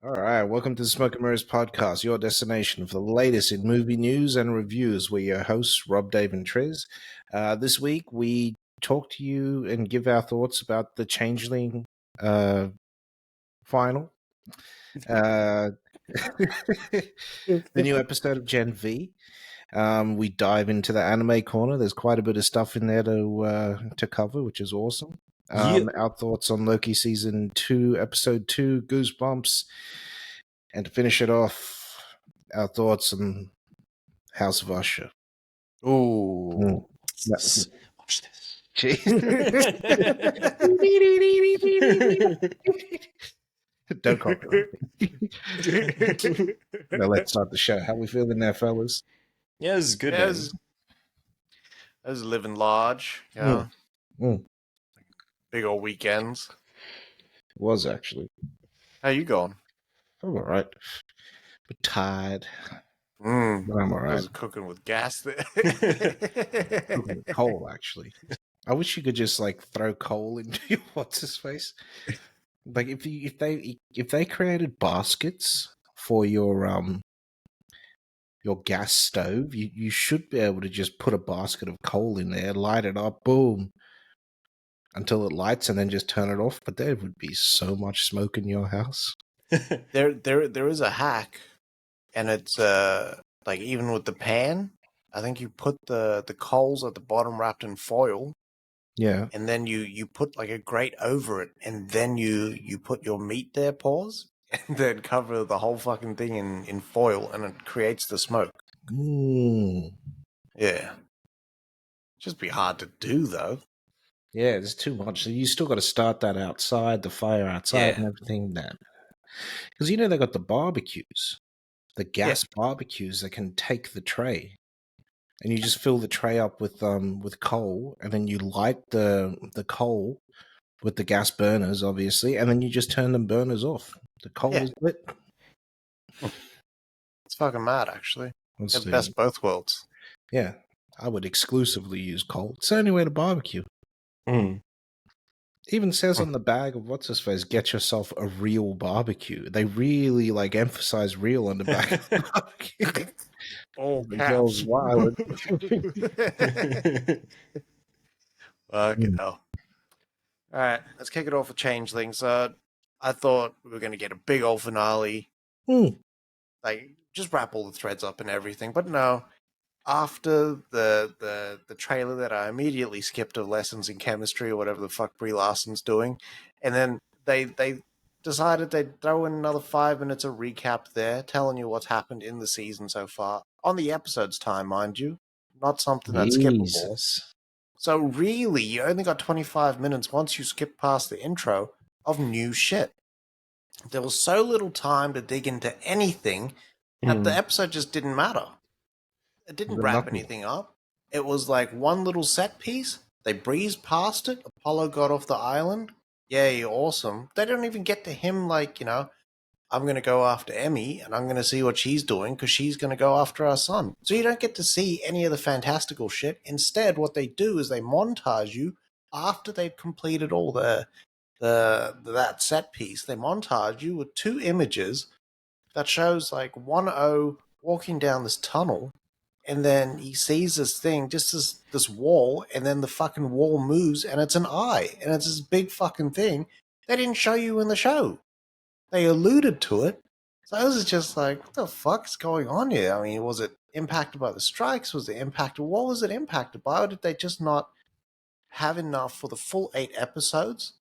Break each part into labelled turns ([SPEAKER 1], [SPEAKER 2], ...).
[SPEAKER 1] All right, welcome to the Smoke and Mirrors podcast, your destination for the latest in movie news and reviews. We're your hosts, Rob, Dave, and Triz. This week, we talk to you and give our thoughts about the Changeling final, the new episode of Gen V. We dive into the anime corner. There's quite a bit of stuff in there to cover, which is awesome. Our thoughts on Loki season 2, episode 2, Goosebumps. And to finish it off, our thoughts on House of Usher.
[SPEAKER 2] Ooh.
[SPEAKER 1] Watch
[SPEAKER 2] this.
[SPEAKER 1] Don't copyright me. Now let's start the show. How we feeling there, fellas?
[SPEAKER 2] Yeah, this is good.
[SPEAKER 3] Yeah, I was living large, yeah. Big old weekends.
[SPEAKER 1] It was actually.
[SPEAKER 3] How you going?
[SPEAKER 1] I'm all right. But tired. But
[SPEAKER 3] I'm
[SPEAKER 1] I'm all right.
[SPEAKER 3] I was cooking with gas there.
[SPEAKER 1] Cooking with coal, actually. I wish you could just throw coal into your what's his face. Like if they created baskets for your gas stove, you should be able to just put a basket of coal in there, light it up, boom, until it lights, and then just turn it off. But there would be so much smoke in your house.
[SPEAKER 3] There is a hack, and it's even with the pan, I think you put the coals at the bottom wrapped in foil.
[SPEAKER 1] Yeah.
[SPEAKER 3] And then you put a grate over it, and then you put your meat there, pause, and then cover the whole fucking thing in foil, and it creates the smoke. Yeah. Just be hard to do, though.
[SPEAKER 1] Yeah, there's too much. So you still got to start that outside, the fire outside and everything. Because they got the barbecues, the gas barbecues that can take the tray. And you just fill the tray up with coal, and then you light the coal with the gas burners, obviously, and then you just turn the burners off. The coal is lit.
[SPEAKER 3] It's fucking mad, actually. It's the best of both worlds.
[SPEAKER 1] Yeah, I would exclusively use coal. It's the only way to barbecue. Even says on the bag of what's his face, get yourself a real barbecue. They really emphasize real on the back of the barbecue.
[SPEAKER 3] Oh,
[SPEAKER 1] caps. Wild.
[SPEAKER 3] Fucking hell. All right, let's kick it off with Changelings. I thought we were going to get a big old finale. Just wrap all the threads up and everything. But no, after the trailer that I immediately skipped of lessons in chemistry or whatever the fuck Brie Larson's doing, and then they decided they'd throw in another 5 minutes of recap there, telling you what's happened in the season so far. On the episode's time, mind you. Not something that's skippable. So really, you only got 25 minutes once you skip past the intro of new shit. There was so little time to dig into anything that the episode just didn't matter. It didn't wrap anything up. It was like one little set piece. They breezed past it. Apollo got off the island. Yay, awesome. They don't even get to him I'm going to go after Emmy and I'm going to see what she's doing because she's going to go after our son. So you don't get to see any of the fantastical shit. Instead, what they do is they montage you after they've completed all that set piece. They montage you with 2 images that shows 1-0 walking down this tunnel, and then he sees this thing, just this wall, and then the fucking wall moves and it's an eye, and it's this big fucking thing they didn't show you in the show. They alluded to it. So I was just like, what the fuck's going on here? I mean, was it impacted by the strikes? Was it impacted? What was it impacted by? Or did they just not have enough for the full 8 episodes?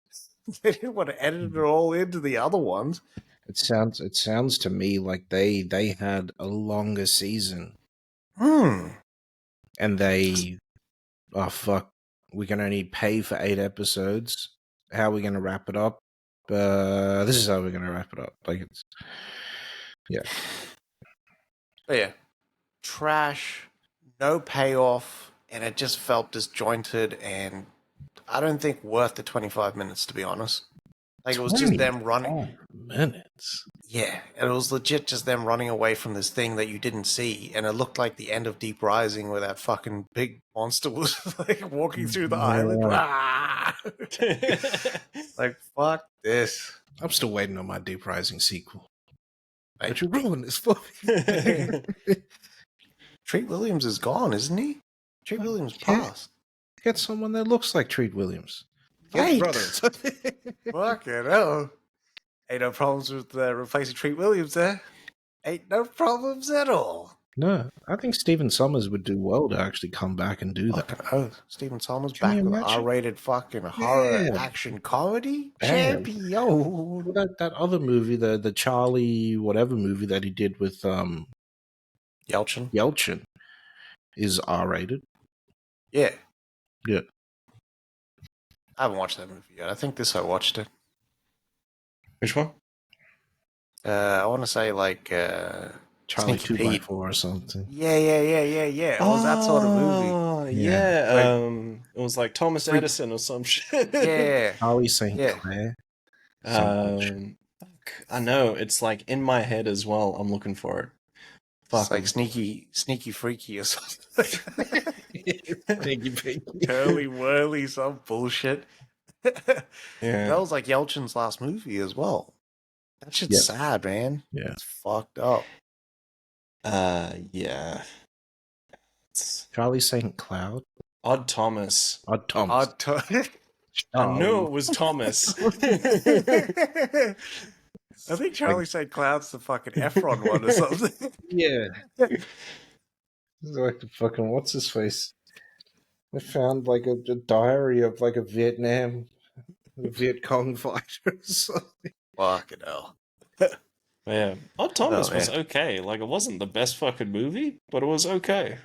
[SPEAKER 3] They didn't want to edit it all into the other ones.
[SPEAKER 1] It sounds to me like they had a longer season.
[SPEAKER 3] And
[SPEAKER 1] they, oh fuck, we can only pay for 8 episodes. How are we going to wrap it up? This is how we're going to wrap it up.
[SPEAKER 3] But yeah, trash, no payoff, and it just felt disjointed, and I don't think worth the 25 minutes, to be honest. It was just them running.
[SPEAKER 1] Minutes?
[SPEAKER 3] Yeah, it was legit just them running away from this thing that you didn't see, and it looked like the end of Deep Rising where that fucking big monster was walking through the island. Fuck this.
[SPEAKER 1] I'm still waiting on my Deep Rising sequel. But you ruined this for me.
[SPEAKER 3] Treat Williams is gone, isn't he? Treat Williams passed.
[SPEAKER 1] Get someone that looks like Treat Williams. Get
[SPEAKER 3] Right.
[SPEAKER 1] brothers.
[SPEAKER 3] Fucking hell. Ain't no problems with replacing Treat Williams there. Ain't no problems at all.
[SPEAKER 1] No, I think Stephen Sommers would do well to actually come back and do that.
[SPEAKER 3] Oh, Stephen Sommers
[SPEAKER 1] Can
[SPEAKER 3] back
[SPEAKER 1] you
[SPEAKER 3] with an
[SPEAKER 1] imagine?
[SPEAKER 3] R-rated fucking horror action comedy?
[SPEAKER 1] Bam.
[SPEAKER 3] Champion!
[SPEAKER 1] Well, that other movie, the Charlie whatever movie that he did with
[SPEAKER 3] Yelchin?
[SPEAKER 1] is R-rated.
[SPEAKER 3] Yeah.
[SPEAKER 1] Yeah.
[SPEAKER 3] I haven't watched that movie yet. I think I watched it.
[SPEAKER 2] Which one?
[SPEAKER 3] I want to say like
[SPEAKER 1] Charlie
[SPEAKER 3] Sneaky
[SPEAKER 1] 2x4
[SPEAKER 3] Pete.
[SPEAKER 1] or something.
[SPEAKER 3] Yeah. It was that sort of movie.
[SPEAKER 2] Yeah. It was like Thomas Edison or some shit.
[SPEAKER 3] Yeah.
[SPEAKER 1] Charlie St. Clair.
[SPEAKER 2] Fuck. I know. It's like in my head as well. I'm looking for it.
[SPEAKER 3] It's like sneaky freaky or something.
[SPEAKER 1] Sneaky
[SPEAKER 3] Curly whirly, some bullshit.
[SPEAKER 2] Yeah.
[SPEAKER 3] That was like Yelchin's last movie as well. That shit's sad, man.
[SPEAKER 1] Yeah.
[SPEAKER 3] It's fucked up.
[SPEAKER 2] Yeah.
[SPEAKER 1] Charlie St. Cloud.
[SPEAKER 2] Odd Thomas.
[SPEAKER 1] Odd Thomas.
[SPEAKER 2] I knew it was Thomas.
[SPEAKER 3] I think Charlie St. Cloud's the fucking Efron one or something.
[SPEAKER 1] Yeah. It's like the fucking what's his face? I found like a diary of like a Viet Cong fighter or something.
[SPEAKER 3] Fucking hell.
[SPEAKER 2] Yeah. Odd Thomas was okay. Like, it wasn't the best fucking movie, but it was okay.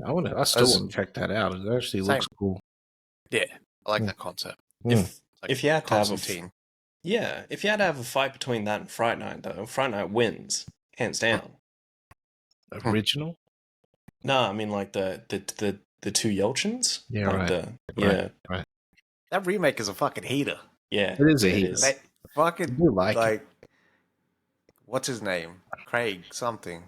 [SPEAKER 1] I still want to check that out. It actually looks cool.
[SPEAKER 3] Yeah. I like that concept.
[SPEAKER 2] If you had to have if you had to have a fight between that and Fright Night, though, Fright Night wins, hands down.
[SPEAKER 1] Original?
[SPEAKER 2] No, I mean like the two Yelchins.
[SPEAKER 1] Yeah,
[SPEAKER 2] like
[SPEAKER 1] right. Right.
[SPEAKER 3] That remake is a fucking heater.
[SPEAKER 2] Yeah,
[SPEAKER 1] it is a heater.
[SPEAKER 3] They fucking
[SPEAKER 1] like
[SPEAKER 3] what's his name? Craig something.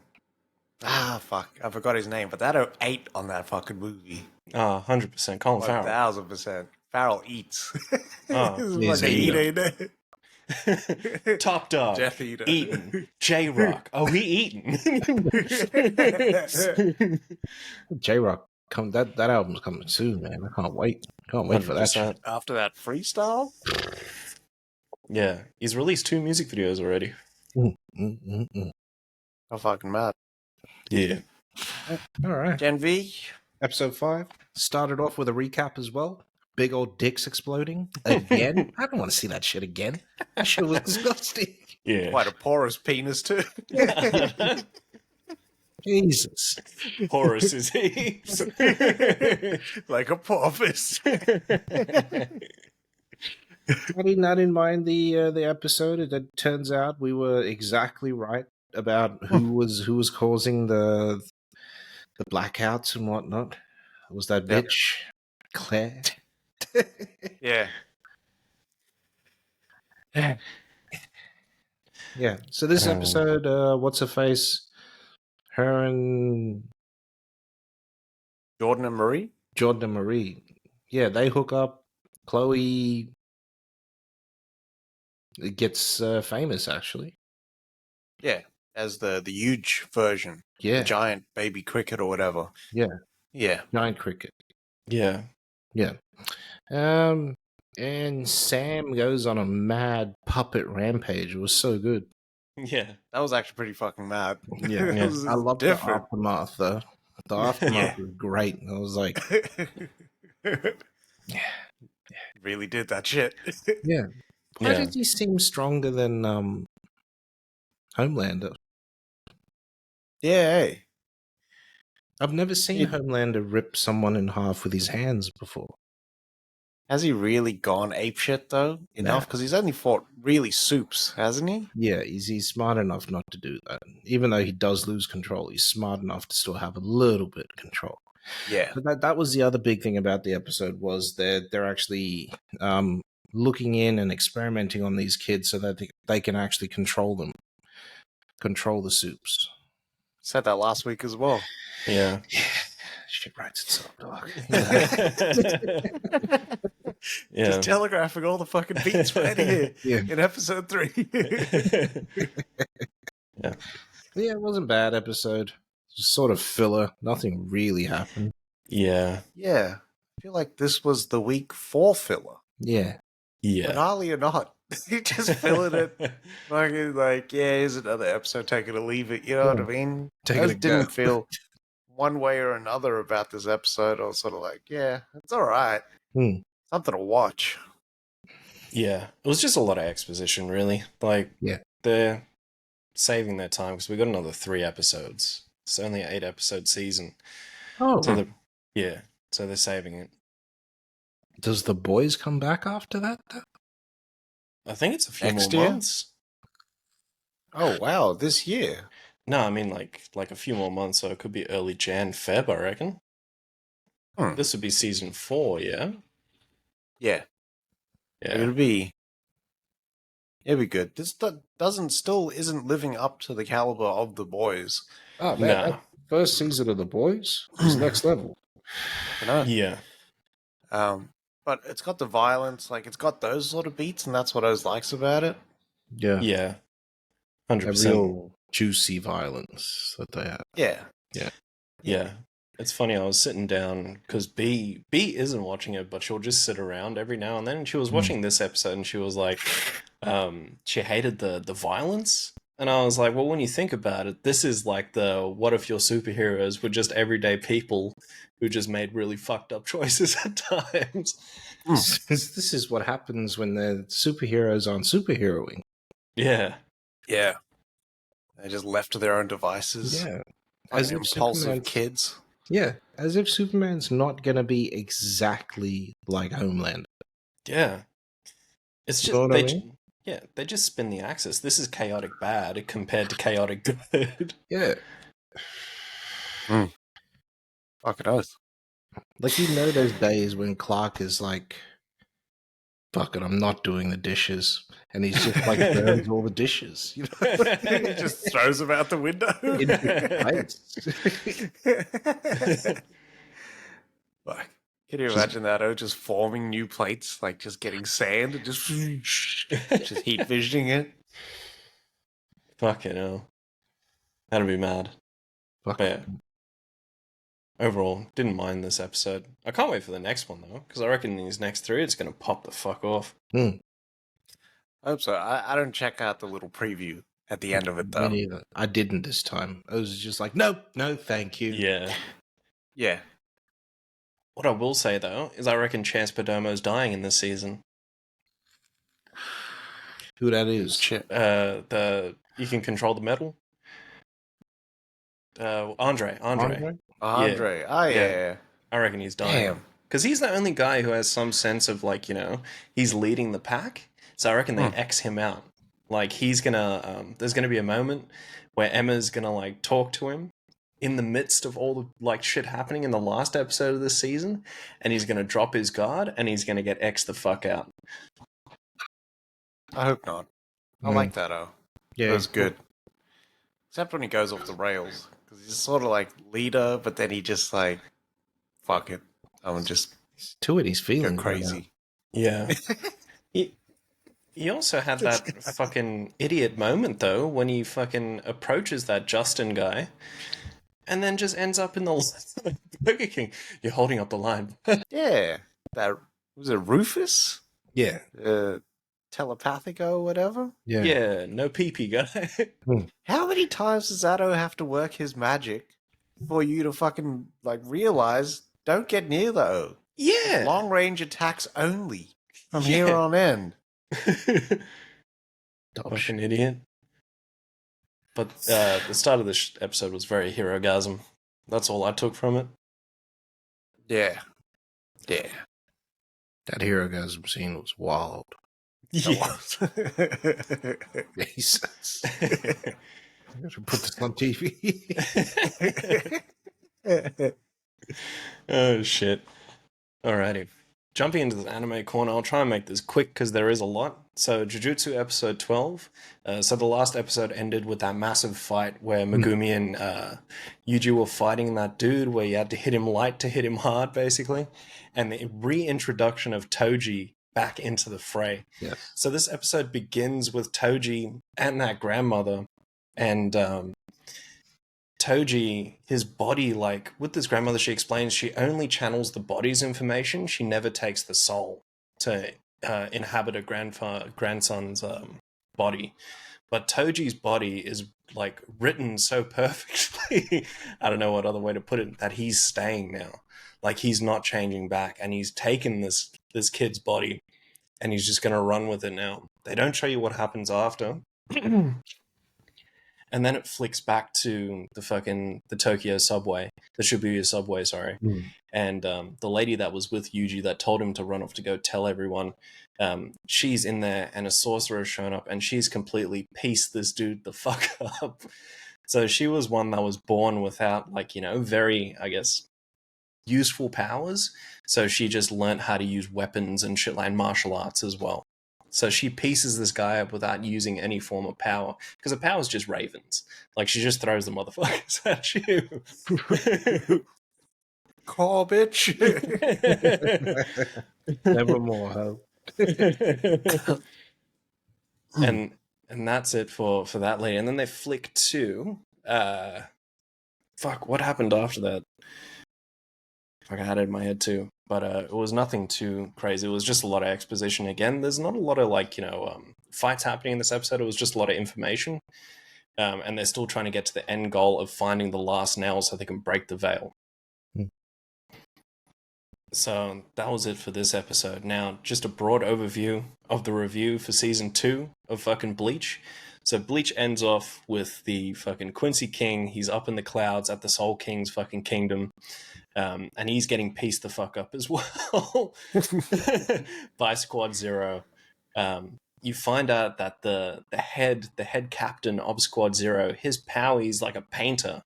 [SPEAKER 3] Fuck, I forgot his name. But that 8 on that fucking movie.
[SPEAKER 2] 100%. Colin Farrell.
[SPEAKER 3] 1000%. Farrell eats.
[SPEAKER 1] He's a
[SPEAKER 3] eater.
[SPEAKER 2] Top dog.
[SPEAKER 3] Jeff Eater.
[SPEAKER 2] Eating. J-Rock. Oh, he eating.
[SPEAKER 1] J-Rock. That album's coming soon, man. I can't wait. Can't wait 100%. For that shit.
[SPEAKER 3] After that freestyle?
[SPEAKER 2] Yeah. He's released 2 music videos already.
[SPEAKER 3] I'm fucking mad.
[SPEAKER 2] Yeah.
[SPEAKER 1] All right.
[SPEAKER 3] Gen V.
[SPEAKER 1] Episode 5. Started off with a recap as well. Big old dicks exploding again. I don't want to see that shit again. That shit was disgusting.
[SPEAKER 2] Yeah.
[SPEAKER 3] Quite a porous penis too.
[SPEAKER 1] Jesus.
[SPEAKER 2] Porous is he?
[SPEAKER 3] Like a porpoise.
[SPEAKER 1] I didn't mind the episode. It turns out we were exactly right about who was causing the blackouts and whatnot. It was that bitch, Claire.
[SPEAKER 3] Yeah.
[SPEAKER 1] Yeah. So this episode, what's her face? Her and
[SPEAKER 3] Jordan and Marie.
[SPEAKER 1] Yeah, they hook up. Chloe gets famous, actually.
[SPEAKER 3] Yeah, as the huge version.
[SPEAKER 1] Yeah.
[SPEAKER 3] The giant baby cricket or whatever.
[SPEAKER 1] Yeah.
[SPEAKER 3] Yeah.
[SPEAKER 1] Giant cricket.
[SPEAKER 2] Yeah.
[SPEAKER 1] Yeah. And Sam goes on a mad puppet rampage. It was so good.
[SPEAKER 2] Yeah.
[SPEAKER 3] That was actually pretty fucking mad.
[SPEAKER 1] Yeah. I love the aftermath, though. The aftermath was great. I was like...
[SPEAKER 3] Really did that shit.
[SPEAKER 1] Yeah. Why did he seem stronger than Homelander?
[SPEAKER 3] Yeah, hey.
[SPEAKER 1] I've never seen Homelander rip someone in half with his hands before.
[SPEAKER 3] Has he really gone apeshit, though? Enough? Because he's only fought really soups, hasn't he?
[SPEAKER 1] Yeah, he's smart enough not to do that. Even though he does lose control, he's smart enough to still have a little bit of control.
[SPEAKER 3] Yeah.
[SPEAKER 1] But that was the other big thing about the episode was that they're actually looking in and experimenting on these kids so that they can actually control them. Control the soups.
[SPEAKER 3] Said that last week as well.
[SPEAKER 2] Yeah.
[SPEAKER 1] Shit writes itself, dog.
[SPEAKER 2] Yeah.
[SPEAKER 3] Just telegraphing all the fucking beats right here in episode 3.
[SPEAKER 1] Yeah, it wasn't a bad episode. Just sort of filler. Nothing really happened.
[SPEAKER 2] Yeah.
[SPEAKER 3] Yeah. I feel like this was the week 4 filler.
[SPEAKER 1] Yeah.
[SPEAKER 3] Finale or not. You just filling it. Fucking like, yeah, here's another episode, take it or leave it. You know what I mean?
[SPEAKER 1] Take
[SPEAKER 3] I
[SPEAKER 1] it
[SPEAKER 3] just
[SPEAKER 1] or
[SPEAKER 3] didn't
[SPEAKER 1] go.
[SPEAKER 3] feel one way or another about this episode. I was sort of like, yeah, it's all right. Something to watch.
[SPEAKER 2] Yeah. It was just a lot of exposition, really. Like, they're saving their time because we got another 3 episodes. It's only an 8-episode season.
[SPEAKER 1] Oh.
[SPEAKER 2] So so they're saving it.
[SPEAKER 1] Does the boys come back after that, though?
[SPEAKER 2] I think it's a few
[SPEAKER 3] Next
[SPEAKER 2] more
[SPEAKER 3] year?
[SPEAKER 2] months.
[SPEAKER 3] Oh, wow, this year?
[SPEAKER 2] No, I mean like a few more months, so it could be early Jan, Feb, I reckon. This would be season 4, yeah?
[SPEAKER 3] Yeah. It'd be good. This isn't living up to the caliber of the boys.
[SPEAKER 1] Oh, man, that first season of the boys is next level.
[SPEAKER 3] I know.
[SPEAKER 2] Yeah.
[SPEAKER 3] But it's got the violence, like it's got those sort of beats, and that's what I likes about it.
[SPEAKER 1] Yeah.
[SPEAKER 2] Yeah. 100%.
[SPEAKER 1] A real juicy violence that they have.
[SPEAKER 3] Yeah.
[SPEAKER 2] Yeah. It's funny, I was sitting down, because B isn't watching it, but she'll just sit around every now and then, and she was watching this episode, and she was like, she hated the violence, and I was like, well, when you think about it, this is like the, what if your superheroes were just everyday people who just made really fucked up choices at times?
[SPEAKER 1] This is what happens when the superheroes aren't superheroing.
[SPEAKER 2] Yeah.
[SPEAKER 3] Yeah. They just left to their own devices.
[SPEAKER 1] Yeah.
[SPEAKER 3] As impulsive kids.
[SPEAKER 1] Yeah. As if Superman's not going to be exactly like Homelander.
[SPEAKER 2] Yeah. It's just,
[SPEAKER 1] You know what I mean?
[SPEAKER 2] Yeah, they just spin the axis. This is chaotic bad compared to chaotic good.
[SPEAKER 1] Yeah.
[SPEAKER 3] Fucking oath.
[SPEAKER 1] Like, you know those days when Clark is like, fuck it, I'm not doing the dishes. And he's just like burns all the dishes. You know?
[SPEAKER 3] He just throws them out the window. Like, can you imagine that? Oh, just forming new plates, like just getting sand and just heat visioning it.
[SPEAKER 2] Fucking hell. That'd be mad. But yeah. Overall, didn't mind this episode. I can't wait for the next one, though, because I reckon these next 3, it's going to pop the fuck off.
[SPEAKER 3] I hope so. I don't check out the little preview at the end of it, though.
[SPEAKER 1] Me neither. I didn't this time. I was just like, no, thank you.
[SPEAKER 2] Yeah. What I will say, though, is I reckon Chance Perdomo's dying in this season.
[SPEAKER 1] Who that is?
[SPEAKER 2] You can control the metal. Andre.
[SPEAKER 3] Andre. Oh, yeah.
[SPEAKER 2] I reckon he's dying. Because he's the only guy who has some sense of, like, you know, he's leading the pack. So I reckon they X him out. Like, he's gonna, there's gonna be a moment where Emma's gonna, like, talk to him in the midst of all the, like, shit happening in the last episode of this season, and he's gonna drop his guard, and he's gonna get X'd the fuck out.
[SPEAKER 3] I hope not. I like that, Yeah. That's good. Except when he goes off the rails. Because he's sort of like leader, but then he just like, fuck it. I'm just...
[SPEAKER 1] to it, he's feeling
[SPEAKER 3] crazy.
[SPEAKER 2] Yeah. He also had that fucking idiot moment, though, when he fucking approaches that Justin guy, and then just ends up in the Burger King. You're holding up the line.
[SPEAKER 3] Yeah. That was it Rufus?
[SPEAKER 1] Yeah.
[SPEAKER 3] Telepathico or whatever?
[SPEAKER 2] Yeah, no pee-pee guy.
[SPEAKER 3] How many times does Zado have to work his magic for you to fucking, like, realize, don't get near the O?
[SPEAKER 2] Yeah.
[SPEAKER 3] Long-range attacks only from here on in.
[SPEAKER 2] Fucking idiot. But the start of this episode was very hero-gasm. That's all I took from it.
[SPEAKER 3] Yeah.
[SPEAKER 1] That hero-gasm scene was wild.
[SPEAKER 2] Yeah.
[SPEAKER 1] Jesus. I should put this on TV.
[SPEAKER 2] Oh, shit. Alrighty. Jumping into the anime corner, I'll try and make this quick because there is a lot. So, Jujutsu episode 12. So the last episode ended with that massive fight where Megumi and Yuji were fighting that dude where you had to hit him light to hit him hard, basically. And the reintroduction of Toji back into the fray.
[SPEAKER 1] Yes.
[SPEAKER 2] So this episode begins with Toji and that grandmother And Toji, his body, like with this grandmother, she explains she only channels the body's information. She never takes the soul to inhabit a grandson's body. But Toji's body is like written so perfectly. I don't know what other way to put it. That he's staying now, like he's not changing back, and he's taken this kid's body, and he's just gonna run with it now. They don't show you what happens after. And then it flicks back to the Tokyo subway, the Shibuya subway, sorry. And the lady that was with Yuji that told him to run off to go tell everyone, she's in there, and a sorcerer has shown up, and she's completely pieced this dude the fuck up. So she was one that was born without, like, you know, very, I guess, useful powers. So she just learnt how to use weapons and shit, like martial arts as well. So she pieces this guy up without using any form of power, because the power is just ravens. Like, she just throws the motherfuckers at you.
[SPEAKER 3] Call, bitch.
[SPEAKER 1] Never more hope.
[SPEAKER 2] and that's it for that lady. And then they flick to what happened after that? I had it in my head too, but it was nothing too crazy. It was just a lot of exposition again. There's not a lot of, like, you know, fights happening in this episode. It was just a lot of information, and they're still trying to get to the end goal of finding the last nail so they can break the veil. So that was it for this episode. Now, just a broad overview of the review for season 2 of fucking Bleach. So Bleach ends off with the fucking Quincy King. He's up in the clouds at the Soul King's fucking kingdom. And he's getting pieced the fuck up as well by Squad Zero. You find out that the head captain of Squad Zero, his power, he's like a painter,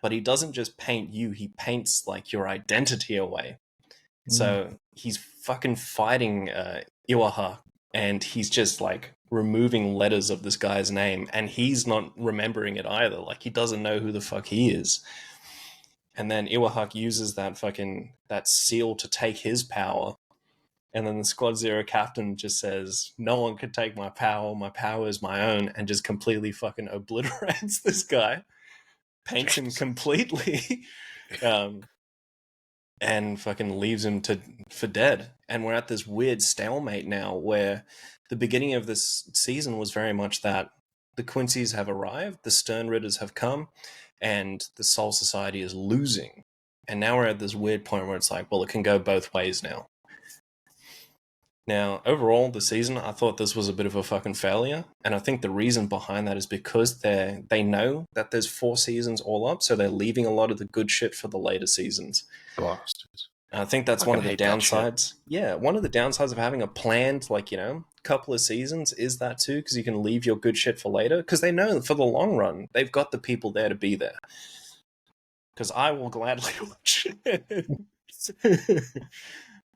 [SPEAKER 2] but he doesn't just paint you, he paints like your identity away. So he's fucking fighting Iwaha, and he's just like removing letters of this guy's name, and he's not remembering it either. Like, he doesn't know who the fuck he is. And then Iwahak uses that seal to take his power. And then the Squad Zero captain just says, no one can take my power is my own, and just completely fucking obliterates this guy. Paints him completely. And fucking leaves him for dead. And we're at this weird stalemate now where the beginning of this season was very much that the Quincy's have arrived, the Stern Ridders have come, and the Soul Society is losing. And now we're at this weird point where it's like, well, it can go both ways now. Now, overall, the season, I thought this was a bit of a fucking failure. And I think the reason behind that is because they know that there's 4 seasons all up, so they're leaving a lot of the good shit for the later seasons.
[SPEAKER 1] Bastards.
[SPEAKER 2] I think that's one of the downsides. Yeah, one of the downsides of having a planned, like, you know, couple of seasons is that too, because you can leave your good shit for later, because they know for the long run, they've got the people there to be there. Because I will gladly watch it.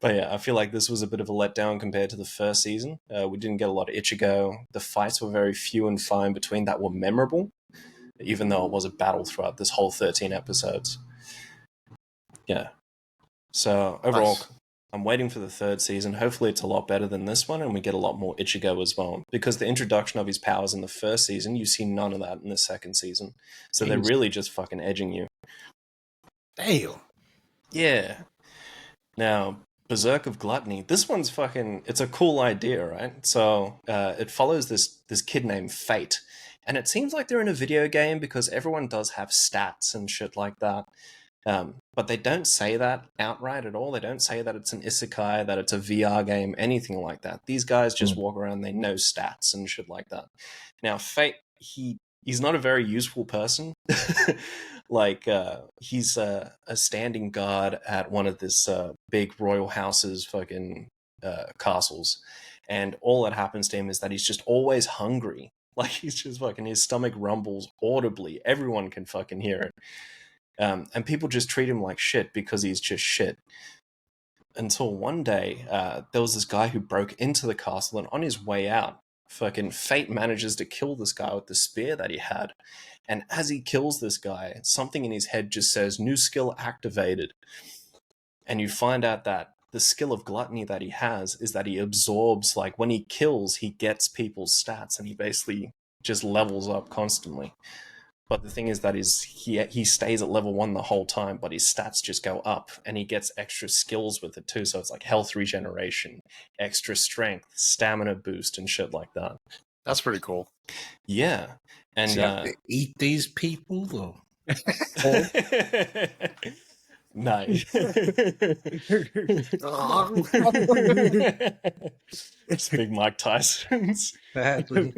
[SPEAKER 2] But yeah, I feel like this was a bit of a letdown compared to the first season. We didn't get a lot of Ichigo. The fights were very few and far in between that were memorable, even though it was a battle throughout this whole 13 episodes. Yeah. So overall, nice. I'm waiting for the 3rd season. Hopefully it's a lot better than this one, and we get a lot more Ichigo as well. Because the introduction of his powers in the 1st season, you see none of that in the 2nd season. So they're really just fucking edging you.
[SPEAKER 3] Damn.
[SPEAKER 2] Yeah. Now, Berserk of Gluttony. This one's fucking... It's a cool idea, right? So it follows this kid named Fate. And it seems like they're in a video game because everyone does have stats and shit like that. But they don't say that outright at all. They don't say that it's an isekai, that it's a VR game, anything like that. These guys just walk around, they know stats and shit like that. Now, Fate, he's not a very useful person. Like, he's a standing guard at one of this big royal house's fucking castles. And all that happens to him is that he's just always hungry. Like, he's just fucking, his stomach rumbles audibly. Everyone can fucking hear it. And people just treat him like shit because he's just shit. Until one day, there was this guy who broke into the castle, and on his way out, fucking Fate manages to kill this guy with the spear that he had. And as he kills this guy, something in his head just says, new skill activated. And you find out that the skill of gluttony that he has is that he absorbs, like, when he kills, he gets people's stats, and he basically just levels up constantly. But the thing is that he stays at level 1 the whole time, but his stats just go up, and he gets extra skills with it too. So it's like health regeneration, extra strength, stamina boost, and shit like that.
[SPEAKER 3] That's pretty cool.
[SPEAKER 2] Yeah, and
[SPEAKER 1] so you have to eat these people though.
[SPEAKER 2] No. It's big Mike Tyson's.
[SPEAKER 1] Badly.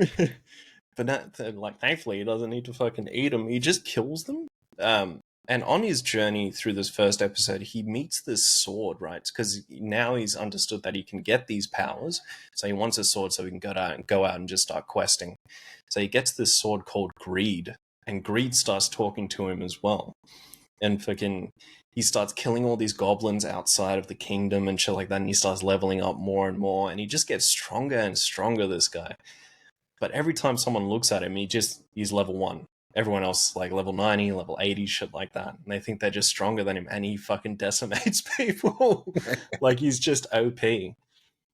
[SPEAKER 2] But not, like, thankfully, he doesn't need to fucking eat them. He just kills them. And on his journey through this first episode, he meets this sword, right? Because now he's understood that he can get these powers. So he wants a sword so he can go out and just start questing. So he gets this sword called Greed, and Greed starts talking to him as well. And fucking, he starts killing all these goblins outside of the kingdom and shit like that, and he starts leveling up more and more, and he just gets stronger and stronger, this guy. But every time someone looks at him, he's level 1. Everyone else like level 90, level 80, shit like that. And they think they're just stronger than him, and he fucking decimates people. Like, he's just OP.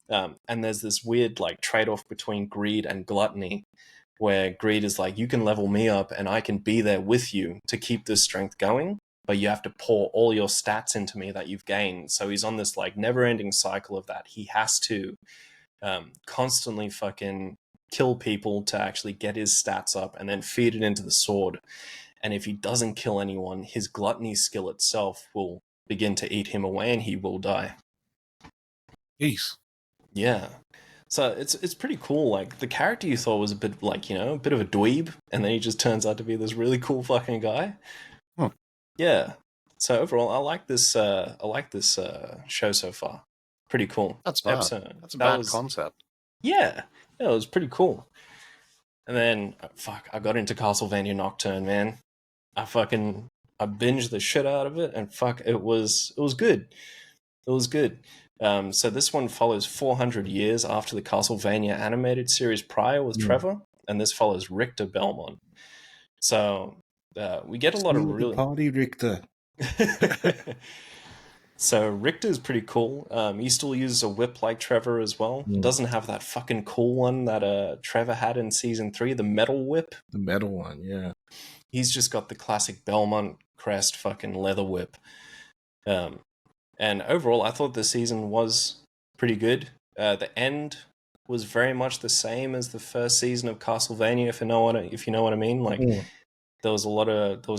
[SPEAKER 2] And there's this weird like trade-off between greed and gluttony, where greed is like, you can level me up and I can be there with you to keep this strength going, but you have to pour all your stats into me that you've gained. So he's on this like never-ending cycle of that. He has to constantly fucking kill people to actually get his stats up and then feed it into the sword. And if he doesn't kill anyone, his gluttony skill itself will begin to eat him away and he will die.
[SPEAKER 3] Jeez.
[SPEAKER 2] Yeah. So it's pretty cool. Like, the character you thought was a bit like, a bit of a dweeb, and then he just turns out to be this really cool fucking guy. Yeah. So overall, I like this show so far. Pretty cool.
[SPEAKER 3] That's bad. That's a bad concept.
[SPEAKER 2] Yeah. It was pretty cool. And then, I got into Castlevania Nocturne, man. I binged the shit out of it, and it was good. It was good. So this one follows 400 years after the Castlevania animated series prior with Trevor, and this follows Richter Belmont. So we get a lot of really...
[SPEAKER 1] Party Richter.
[SPEAKER 2] So Richter's pretty cool. He still uses a whip like Trevor as well. Doesn't have that fucking cool one that Trevor had in season 3, the metal whip.
[SPEAKER 1] The metal one, yeah.
[SPEAKER 2] He's just got the classic Belmont crest fucking leather whip. And overall, I thought the season was pretty good. The end was very much the same as the first season of Castlevania, if you know what I mean. Like, there was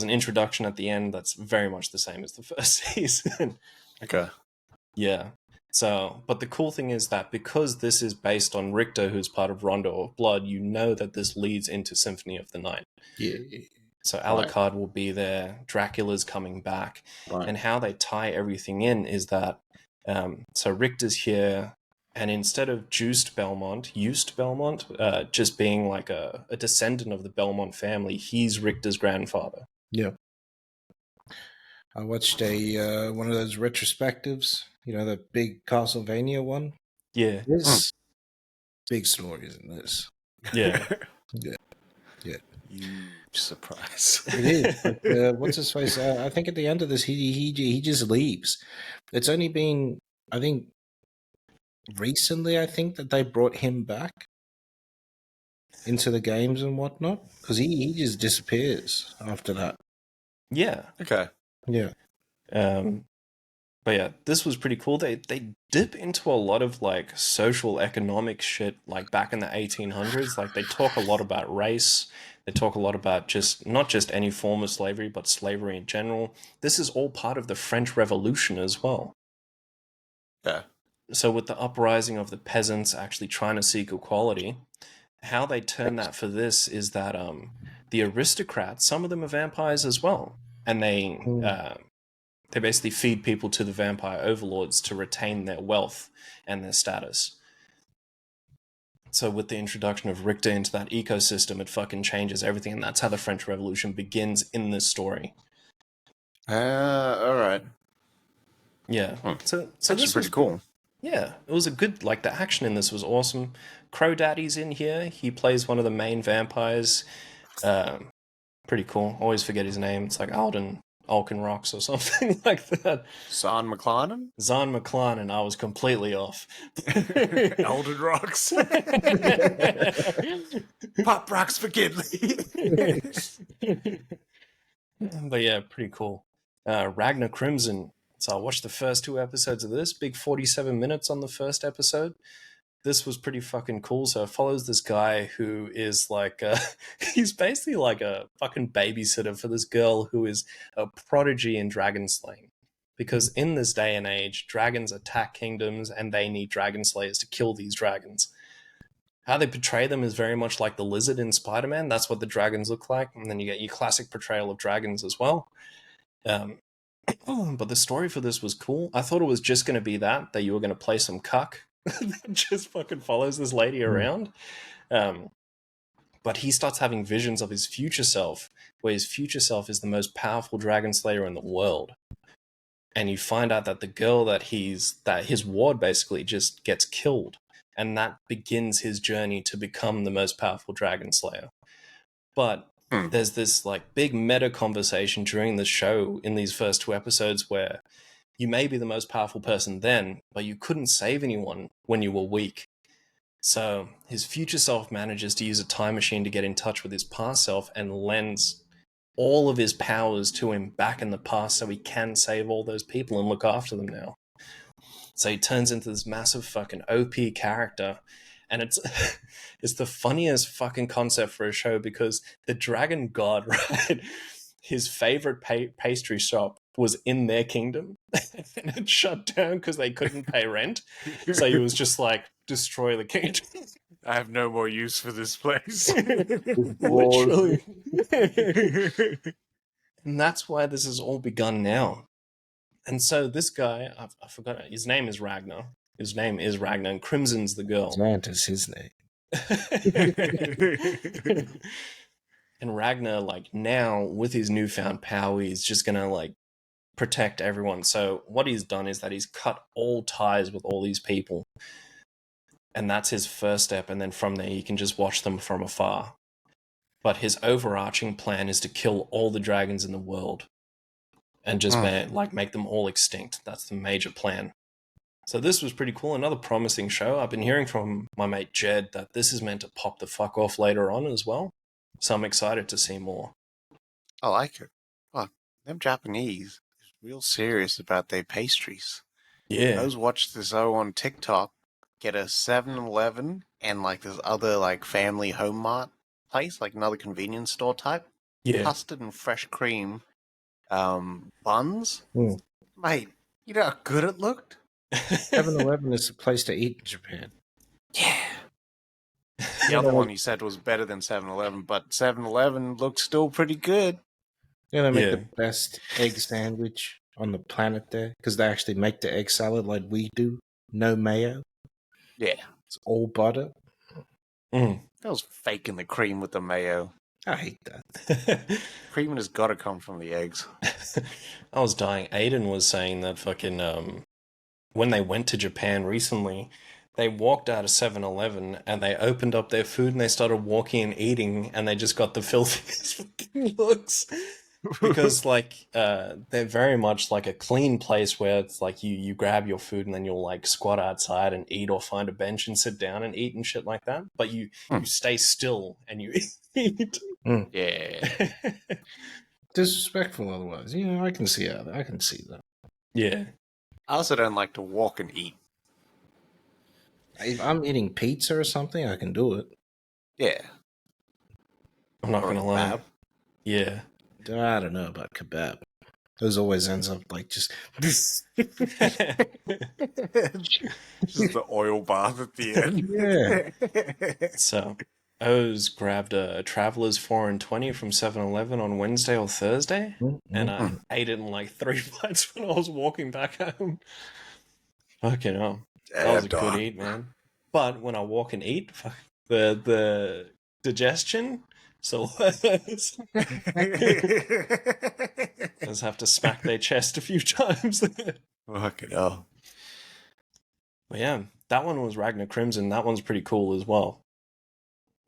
[SPEAKER 2] an introduction at the end that's very much the same as the first season.
[SPEAKER 3] Okay.
[SPEAKER 2] Yeah. So, but the cool thing is that because this is based on Richter, who's part of Rondo of Blood, you know that this leads into Symphony of the Night.
[SPEAKER 1] Yeah.
[SPEAKER 2] So Alucard will be there, Dracula's coming back, and how they tie everything in is that, so Richter's here, and instead of Juste Belmont, just being like a descendant of the Belmont family, he's Richter's grandfather.
[SPEAKER 1] Yeah. I watched one of those retrospectives, the big Castlevania one.
[SPEAKER 2] Yeah.
[SPEAKER 1] There's big stories in this.
[SPEAKER 2] Yeah.
[SPEAKER 1] Yeah.
[SPEAKER 3] Huge surprise.
[SPEAKER 1] It is. But, what's his face? I think at the end of this, he just leaves. It's only been, I think, recently, that they brought him back into the games and whatnot, because he just disappears after that.
[SPEAKER 2] Yeah.
[SPEAKER 3] Okay.
[SPEAKER 1] Yeah.
[SPEAKER 2] But yeah, this was pretty cool. They dip into a lot of like social economic shit, like back in the 1800s. Like, they talk a lot about race. They talk a lot about not just any form of slavery, but slavery in general. This is all part of the French Revolution as well.
[SPEAKER 3] Yeah.
[SPEAKER 2] So with the uprising of the peasants actually trying to seek equality, how they turn that for this is that the aristocrats, some of them are vampires as well, and they basically feed people to the vampire overlords to retain their wealth and their status. So with the introduction of Richter into that ecosystem, it fucking changes everything, and that's how the French Revolution begins in this story.
[SPEAKER 3] All right.
[SPEAKER 2] Yeah. So
[SPEAKER 3] this was cool.
[SPEAKER 2] Yeah, it was a good, like, the action in this was awesome. Crow Daddy's in here. He plays one of the main vampires. Pretty cool. Always forget his name. It's like Alden Alkin Rocks or something like that.
[SPEAKER 3] Zahn McClarnon?
[SPEAKER 2] Zahn McClarnon, I was completely off.
[SPEAKER 3] Elden Rocks. Pop rocks for Gidley.
[SPEAKER 2] But yeah, pretty cool. Ragnar Crimson. So I watched the first 2 episodes of this. Big 47 minutes on the first episode. This was pretty fucking cool. So it follows this guy who is like, he's basically like a fucking babysitter for this girl who is a prodigy in dragon slaying. Because in this day and age, dragons attack kingdoms and they need dragon slayers to kill these dragons. How they portray them is very much like the lizard in Spider-Man. That's what the dragons look like. And then you get your classic portrayal of dragons as well. But the story for this was cool. I thought it was just going to be that you were going to play some cuck that just fucking follows this lady around. But he starts having visions of his future self, where his future self is the most powerful dragon slayer in the world. And you find out that the girl that his ward basically just gets killed. And that begins his journey to become the most powerful dragon slayer. But there's this like big meta conversation during the show in these first 2 episodes where you may be the most powerful person then, but you couldn't save anyone when you were weak. So his future self manages to use a time machine to get in touch with his past self and lends all of his powers to him back in the past so he can save all those people and look after them now. So he turns into this massive fucking OP character. And it's the funniest fucking concept for a show because the dragon god, right? His favorite pastry shop was in their kingdom and it shut down because they couldn't pay rent. So he was just like, destroy the kingdom.
[SPEAKER 3] I have no more use for this place.
[SPEAKER 2] Literally. And that's why this has all begun now. And so this guy, I forgot, his name is Ragnar. His name is Ragnar, and Crimson's the girl.
[SPEAKER 1] Atlantis, his name.
[SPEAKER 2] And Ragnar, like now, with his newfound power, he's just gonna like protect everyone. So what he's done is that he's cut all ties with all these people. And that's his first step, and then from there you can just watch them from afar. But his overarching plan is to kill all the dragons in the world. And just make them all extinct. That's the major plan. So this was pretty cool. Another promising show. I've been hearing from my mate Jed that this is meant to pop the fuck off later on as well. So I'm excited to see more.
[SPEAKER 3] I like it. Well, them Japanese is real serious about their pastries.
[SPEAKER 2] Yeah.
[SPEAKER 3] I was watching this on TikTok get a 7-Eleven and like this other like family home mart place, like another convenience store type.
[SPEAKER 2] Yeah.
[SPEAKER 3] Custard and fresh cream buns. Mate, you know how good it looked?
[SPEAKER 1] 7-Eleven is the place to eat in Japan.
[SPEAKER 3] Yeah. The other one you said was better than 7-Eleven, but 7-Eleven looks still pretty good.
[SPEAKER 1] Yeah, they make the best egg sandwich on the planet there because they actually make the egg salad like we do. No mayo.
[SPEAKER 3] Yeah.
[SPEAKER 1] It's all butter.
[SPEAKER 3] That was faking the cream with the mayo.
[SPEAKER 1] I hate that.
[SPEAKER 3] Cream has got to come from the eggs.
[SPEAKER 2] I was dying. Aiden was saying that fucking when they went to Japan recently, they walked out of 7-Eleven and they opened up their food and they started walking and eating and they just got the filthiest fucking looks. Because like they're very much like a clean place where it's like you grab your food and then you'll like squat outside and eat or find a bench and sit down and eat and shit like that. But you stay still and you eat.
[SPEAKER 3] Yeah.
[SPEAKER 1] Disrespectful otherwise. You know, I can see that. I can see that.
[SPEAKER 2] Yeah.
[SPEAKER 3] I also don't like to walk and eat.
[SPEAKER 1] If I'm eating pizza or something, I can do it.
[SPEAKER 3] Yeah.
[SPEAKER 2] I'm not going to lie.
[SPEAKER 3] Kebab.
[SPEAKER 2] Yeah.
[SPEAKER 1] I don't know about kebab. Those always ends up like just...
[SPEAKER 3] Just the oil bath at the end.
[SPEAKER 1] Yeah.
[SPEAKER 2] So, O's grabbed a Traveler's 4 and 20 from 7-Eleven on Wednesday or Thursday, and I ate it in like 3 bites when I was walking back home. Fucking hell. That was a good eat, man. But when I walk and eat, the digestion... So just have to smack their chest a few times.
[SPEAKER 3] Fucking hell.
[SPEAKER 2] But yeah, that one was Ragnar Crimson. That one's pretty cool as well.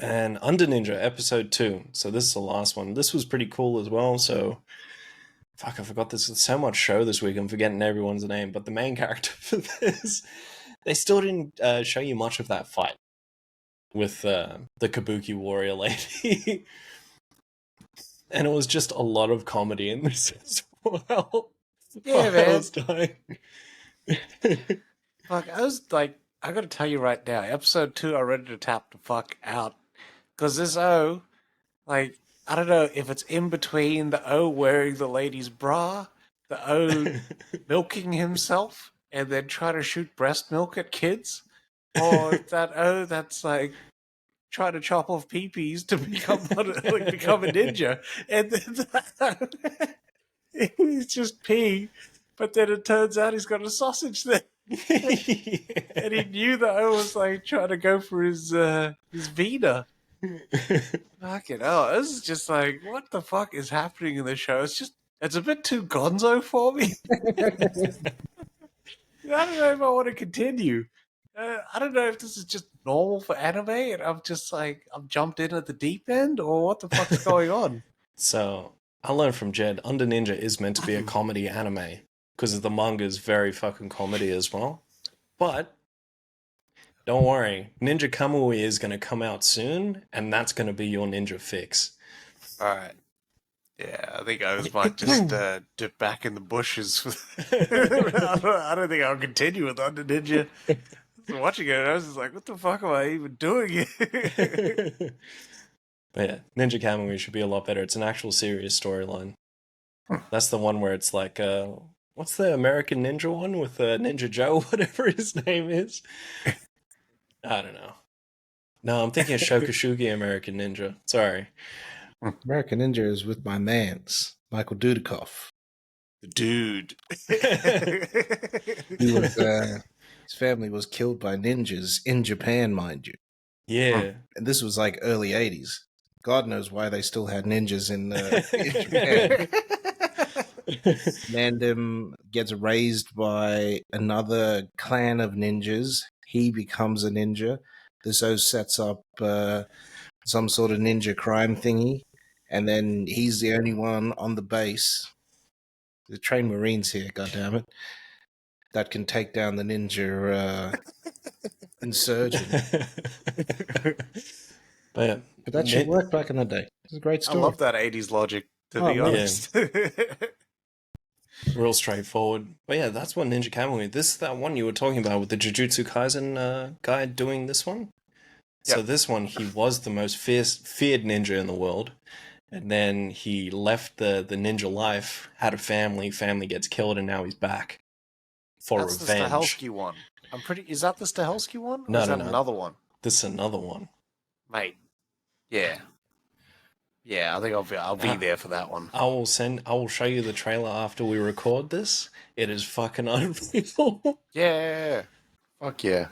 [SPEAKER 2] And Under Ninja, episode 2. So this is the last one. This was pretty cool as well. So fuck, I forgot this. There's so much show this week. I'm forgetting everyone's name. But the main character for this, they still didn't show you much of that fight with the Kabuki warrior lady. And it was just a lot of comedy in this as well.
[SPEAKER 3] Yeah, man.
[SPEAKER 2] I was dying.
[SPEAKER 3] Fuck, I was like, I gotta tell you right now, episode 2, I'm ready to tap the fuck out. Because this O, like, I don't know if it's in between the O wearing the lady's bra, the O milking himself, and then trying to shoot breast milk at kids, or that O that's like trying to chop off peepees to become become a ninja, and then he's just peeing, but then it turns out he's got a sausage there. And he knew that I was like trying to go for his Vina. Fucking hell, this is just like, what the fuck is happening in the show? It's a bit too gonzo for me. I don't know if I want to continue. I don't know if this is just normal for anime and I'm just like, I'm jumped in at the deep end, or what the fuck's going on?
[SPEAKER 2] So, I learned from Jed, Under Ninja is meant to be a comedy anime, because the manga is very fucking comedy as well. But, don't worry, Ninja Kamui is going to come out soon, and that's going to be your ninja fix.
[SPEAKER 3] Alright. Yeah, I think I might just dip back in the bushes. I don't think I'll continue with Under Ninja. Watching it, I was just like, what the fuck am I even doing here?
[SPEAKER 2] But yeah, Ninja Kamui should be a lot better. It's an actual serious storyline. That's the one where it's like, what's the American Ninja one with Ninja Joe, whatever his name is? I don't know. No, I'm thinking of Shokashugi American Ninja. Sorry.
[SPEAKER 1] American Ninja is with my mans, Michael Dudikoff.
[SPEAKER 3] The dude.
[SPEAKER 1] He was, his family was killed by ninjas in Japan, mind you.
[SPEAKER 2] Yeah.
[SPEAKER 1] And this was like early 80s. God knows why they still had ninjas in Japan. Mandem gets raised by another clan of ninjas. He becomes a ninja. This sets up some sort of ninja crime thingy. And then he's the only one on the base. The trained Marines here, goddammit, that can take down the ninja insurgent.
[SPEAKER 2] But
[SPEAKER 1] that shit worked back in the day. It's a great story.
[SPEAKER 3] I love that 80s logic, to be honest.
[SPEAKER 2] Real straightforward. But yeah, that's what Ninja Kamui. This is that one you were talking about with the Jujutsu Kaisen guy doing this one. So this one, he was the most feared ninja in the world. And then he left the ninja life, had a family gets killed, and now he's back for
[SPEAKER 3] That's
[SPEAKER 2] revenge.
[SPEAKER 3] The Stahelski one. Is that the Stahelski one? Or
[SPEAKER 2] No,
[SPEAKER 3] is
[SPEAKER 2] no,
[SPEAKER 3] that
[SPEAKER 2] no.
[SPEAKER 3] another one?
[SPEAKER 2] This is another one.
[SPEAKER 3] Mate. Yeah. Yeah, I think I'll be there for that one.
[SPEAKER 2] I will show you the trailer after we record this. It is fucking unbelievable.
[SPEAKER 3] Yeah. Fuck yeah.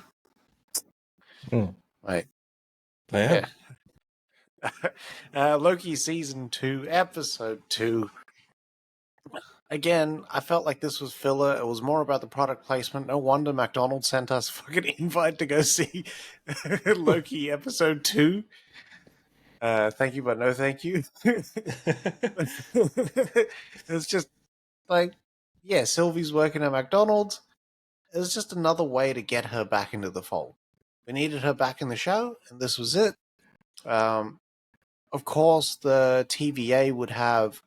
[SPEAKER 3] Mate.
[SPEAKER 2] Yeah.
[SPEAKER 3] Loki Season 2, Episode 2. Again, I felt like this was filler. It was more about the product placement. No wonder McDonald's sent us a fucking invite to go see Loki Episode 2. Thank you, but no thank you. It's just like, yeah, Sylvie's working at McDonald's. It was just another way to get her back into the fold. We needed her back in the show, and this was it. Of course, the TVA would have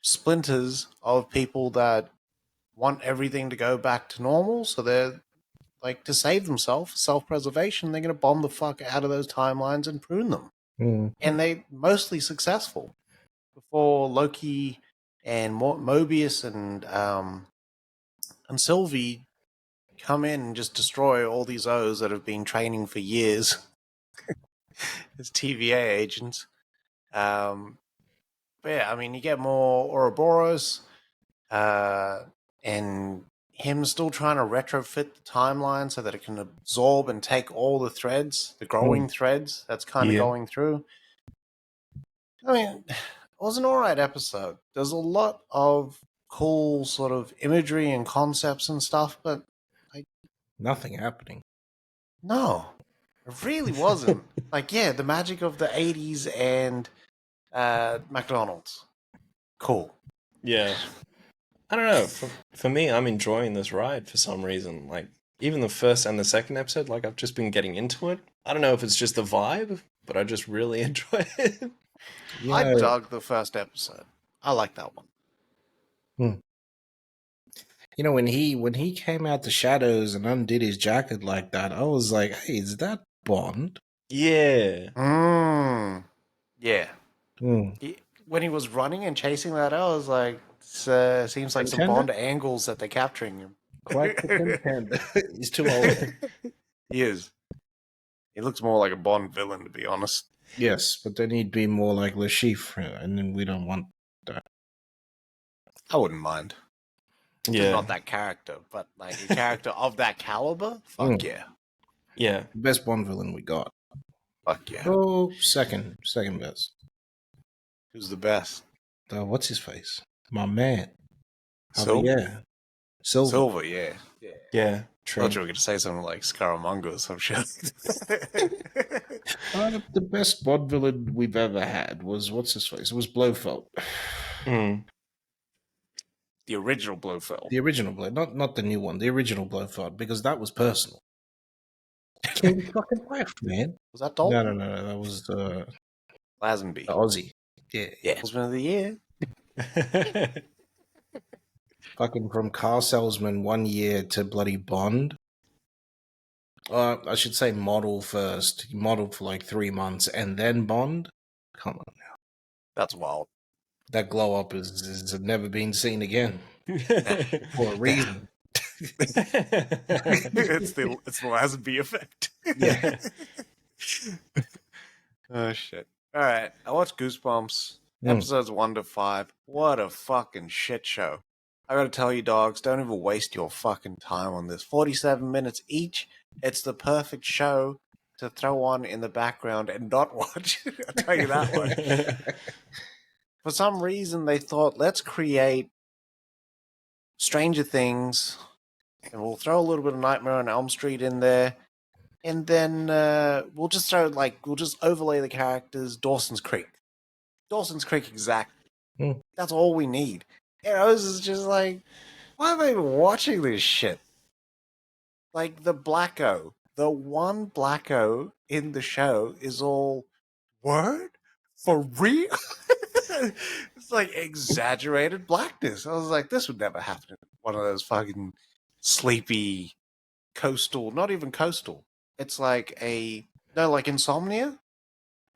[SPEAKER 3] splinters of people that want everything to go back to normal, so they're like, to save themselves, self-preservation, they're going to bomb the fuck out of those timelines and prune them. And they're mostly successful. Before Loki and Mobius and Sylvie come in and just destroy all these O's that have been training for years as TVA agents. But yeah, I mean, you get more Ouroboros, and him still trying to retrofit the timeline so that it can absorb and take all the threads, the growing threads that's kind of going through. I mean, it was an alright episode. There's a lot of cool sort of imagery and concepts and stuff, but
[SPEAKER 1] nothing happening.
[SPEAKER 3] No, it really wasn't. Like, yeah, the magic of the 80s and McDonald's. Cool.
[SPEAKER 2] Yeah. I don't know. For me, I'm enjoying this ride for some reason. Like, even the first and the second episode, like, I've just been getting into it. I don't know if it's just the vibe, but I just really enjoy it.
[SPEAKER 3] I
[SPEAKER 1] Yeah.
[SPEAKER 3] dug the first episode. I like that one.
[SPEAKER 1] You know, when he came out the shadows and undid his jacket like that, I was like, hey, is that Bond?
[SPEAKER 2] Yeah.
[SPEAKER 3] Yeah.
[SPEAKER 1] Mm.
[SPEAKER 3] When he was running and chasing that, I was like, seems like some
[SPEAKER 1] Contender?
[SPEAKER 3] Bond angles that they're capturing him.
[SPEAKER 1] Quite the contender. He's too old.
[SPEAKER 3] He is. He looks more like a Bond villain, to be honest.
[SPEAKER 1] Yes, but then he'd be more like Le Chiffre, and then we don't want that.
[SPEAKER 3] I wouldn't mind. Just
[SPEAKER 2] Yeah.
[SPEAKER 3] not that character, but like a character of that caliber. Fuck yeah.
[SPEAKER 2] Yeah.
[SPEAKER 1] Best Bond villain we got.
[SPEAKER 3] Fuck yeah.
[SPEAKER 1] Oh, second best.
[SPEAKER 3] Who's the best?
[SPEAKER 1] What's his face? My man.
[SPEAKER 3] Silver?
[SPEAKER 1] Yeah. Silver.
[SPEAKER 3] Silver, yeah.
[SPEAKER 2] Yeah.
[SPEAKER 3] I
[SPEAKER 2] True.
[SPEAKER 3] thought you were going to say something like Scaramanga or some shit.
[SPEAKER 1] The best Bond villain we've ever had was, what's his face? It was Blofeld.
[SPEAKER 2] Mm.
[SPEAKER 3] The original Blofeld.
[SPEAKER 1] The original Blofeld, not the new one. The original Blofeld, because that was personal. Kill his fucking wife, man.
[SPEAKER 3] Was that Dalton?
[SPEAKER 1] No. That was
[SPEAKER 3] Lazenby.
[SPEAKER 1] the Aussie. Yeah.
[SPEAKER 3] Salesman of the year.
[SPEAKER 1] Fucking from car salesman 1 year to bloody Bond. I should say model first. He modeled for like 3 months and then Bond. Come on now.
[SPEAKER 3] That's wild.
[SPEAKER 1] That glow up is never been seen again. For a reason.
[SPEAKER 3] it's the Lazenby effect.
[SPEAKER 1] Yeah.
[SPEAKER 3] Oh shit. Alright. I watched Goosebumps. Episodes 1 to 5. What a fucking shit show. I gotta tell you, dogs, don't even waste your fucking time on this. 47 minutes each. It's the perfect show to throw on in the background and not watch. I'll tell you that much. For some reason, they thought, let's create Stranger Things, and we'll throw a little bit of Nightmare on Elm Street in there, and then we'll just overlay the characters. Dawson's Creek exactly. That's all we need. You know, this is just like, why am I even watching this shit? Like the one Blacko in the show is all word for real. It's like exaggerated blackness. I was like, this would never happen in one of those fucking sleepy coastal, not even coastal. It's like like Insomnia,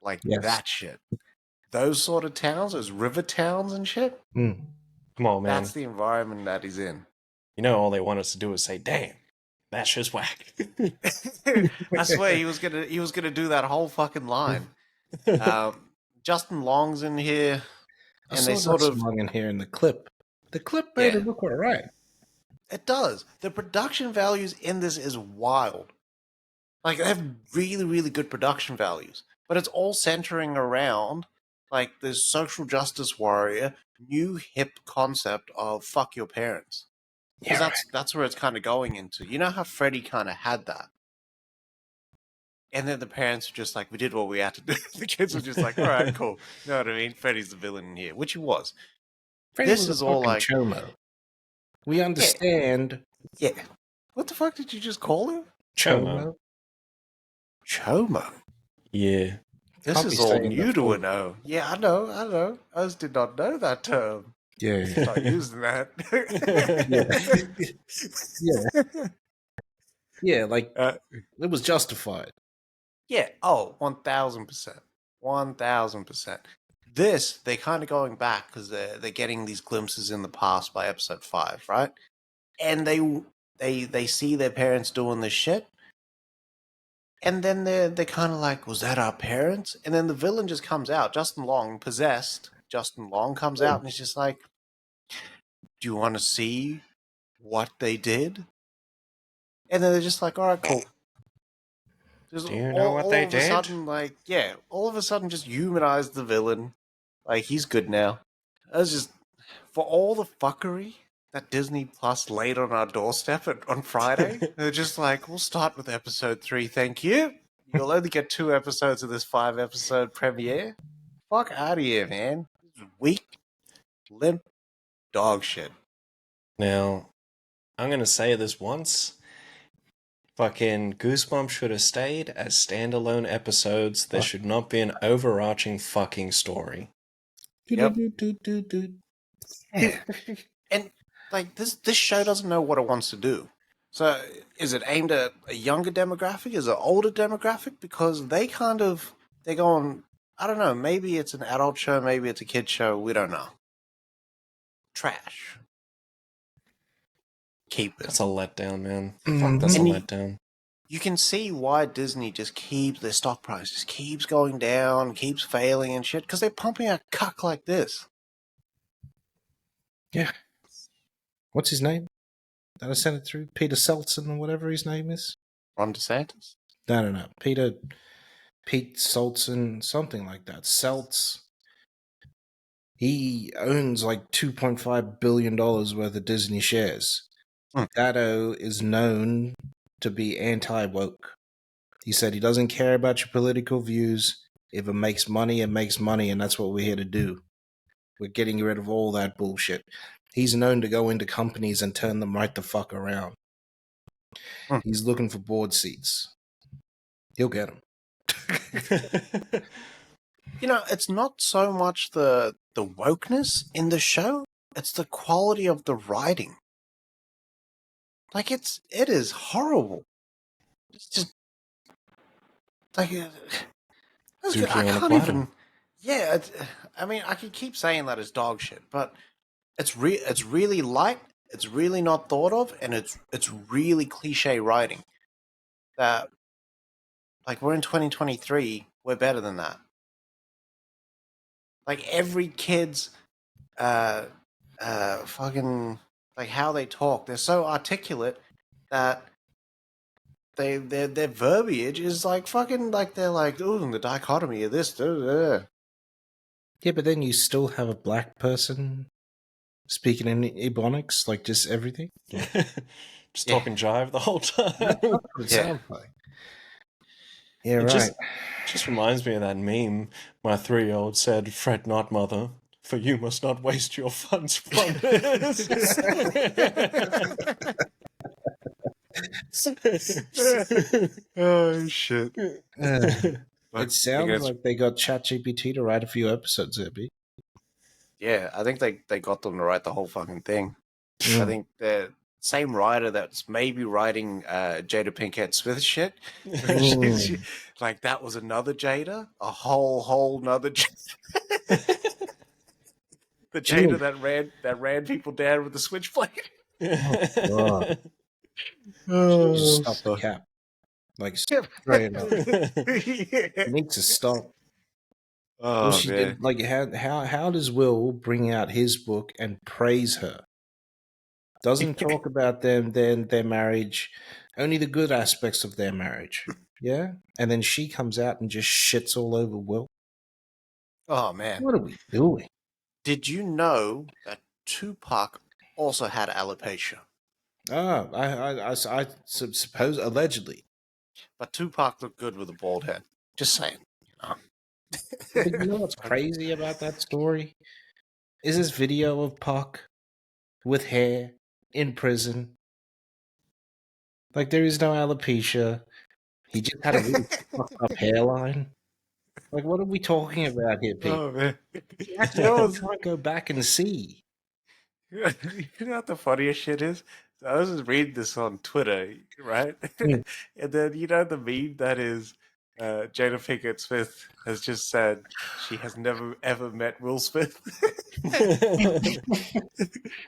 [SPEAKER 3] like that shit. Those sort of towns, those river towns and shit.
[SPEAKER 2] Come on, man.
[SPEAKER 3] That's the environment that he's in.
[SPEAKER 2] You know, all they want us to do is say, "Damn, that's just whack."
[SPEAKER 3] I swear he was gonna do that whole fucking line. Justin Long's in here,
[SPEAKER 1] and they sort of Long in here in the clip. The clip made it look alright.
[SPEAKER 3] It does. The production values in this is wild. Like, they have really, really good production values, but it's all centering around like this social justice warrior, new hip concept of fuck your parents. Because that's where it's kind of going into. You know how Freddy kind of had that? And then the parents are just like, we did what we had to do. The kids were just like, all right, cool. You know what I mean? Freddy's the villain in here, which he was.
[SPEAKER 1] Freddy this was is all like Chomo. We understand.
[SPEAKER 3] Yeah. What the fuck did you just call him?
[SPEAKER 2] Chomo.
[SPEAKER 3] Chomo.
[SPEAKER 2] Yeah.
[SPEAKER 3] This is all new to her now. Yeah, I know. I just did not know that term.
[SPEAKER 1] Yeah.
[SPEAKER 3] Start using that.
[SPEAKER 1] Yeah, like it was justified.
[SPEAKER 3] Yeah. Oh, 1,000%. 1,000%. This, they're kind of going back because they're getting these glimpses in the past by episode 5, right? And they see their parents doing this shit. And then they're kind of like, was that our parents? And then the villain just comes out. Justin Long, possessed. Justin Long comes out and he's just like, do you want to see what they did? And then they're just like, all right, cool. Just
[SPEAKER 2] do you know what they did?
[SPEAKER 3] All of a sudden just humanized the villain. Like, he's good now. That was just, for all the fuckery that Disney Plus laid on our doorstep on Friday, they're just like, we'll start with episode 3, thank you. You'll only get 2 episodes of this 5-episode premiere. Fuck out of here, man. Weak, limp, dog shit.
[SPEAKER 2] Now, I'm going to say this once. Fucking Goosebumps should have stayed as standalone episodes. There should not be an overarching fucking story.
[SPEAKER 3] Yep. And like this show doesn't know what it wants to do. So is it aimed at a younger demographic? Is it an older demographic? Because they're going, I don't know, maybe it's an adult show, maybe it's a kid show, we don't know. Trash. Keep it.
[SPEAKER 2] That's a letdown, man. Fuck, that's a letdown.
[SPEAKER 3] You can see why Disney just keeps their stock price just keeps going down, keeps failing and shit, because they're pumping a cuck like this.
[SPEAKER 1] Yeah. What's his name? Did I send it through? Peter Seltzen or whatever his name is?
[SPEAKER 3] Ron DeSantis?
[SPEAKER 1] No. Pete Seltzen, something like that. Seltz. He owns like $2.5 billion worth of Disney shares. Gatto is known to be anti-woke. He said he doesn't care about your political views. If it makes money, it makes money, and that's what we're here to do. We're getting rid of all that bullshit. He's known to go into companies and turn them right the fuck around. He's looking for board seats. He'll get them.
[SPEAKER 3] You know, it's not so much the wokeness in the show, it's the quality of the writing. Like, it is horrible. It's just like I can't even. Yeah, I mean, I could keep saying that it's dog shit, but it's really light. It's really not thought of, and it's really cliche writing. That, like, we're in 2023. We're better than that. Like, every kid's fucking, like, how they talk, they're so articulate that their verbiage is like fucking, like, they're like, ooh, the dichotomy of this.
[SPEAKER 1] Yeah, but then you still have a black person speaking in Ebonics, like just everything.
[SPEAKER 2] Just talking jive the whole time.
[SPEAKER 1] That's what it sounds like. Yeah, right.
[SPEAKER 2] Just reminds me of that meme. My 3-year-old said, "Fret not, mother, for you must not waste your funds from this."
[SPEAKER 3] Oh, shit.
[SPEAKER 1] It sounds like they got ChatGPT to write a few episodes, Abby.
[SPEAKER 3] Yeah, I think they got them to write the whole fucking thing. I think the same writer that's maybe writing Jada Pinkett Smith shit. Like, that was another Jada, a whole nother Jada. The Jada that ran people down with the switchblade.
[SPEAKER 1] Oh, God. Stop the cap. Like, straight up. You need to stop.
[SPEAKER 3] Oh,
[SPEAKER 1] she did, like, how does Will bring out his book and praise her? Doesn't talk about their marriage, only the good aspects of their marriage. Yeah? And then she comes out and just shits all over Will.
[SPEAKER 3] Oh, man.
[SPEAKER 1] What are we doing?
[SPEAKER 3] Did you know that Tupac also had alopecia?
[SPEAKER 1] Oh, I suppose, allegedly.
[SPEAKER 3] But Tupac looked good with a bald head. Just saying.
[SPEAKER 1] But you know what's crazy about that story? Is this video of Pac with hair in prison. Like, there is no alopecia. He just had a really fucked up hairline. Like, what are we talking about here, Pete?
[SPEAKER 3] Oh, man.
[SPEAKER 1] Actually, I'm trying to go back and see.
[SPEAKER 3] You know what the funniest shit is? I was just reading this on Twitter, right? And then, you know, the meme that is Jada Pinkett Smith has just said she has never ever met Will Smith.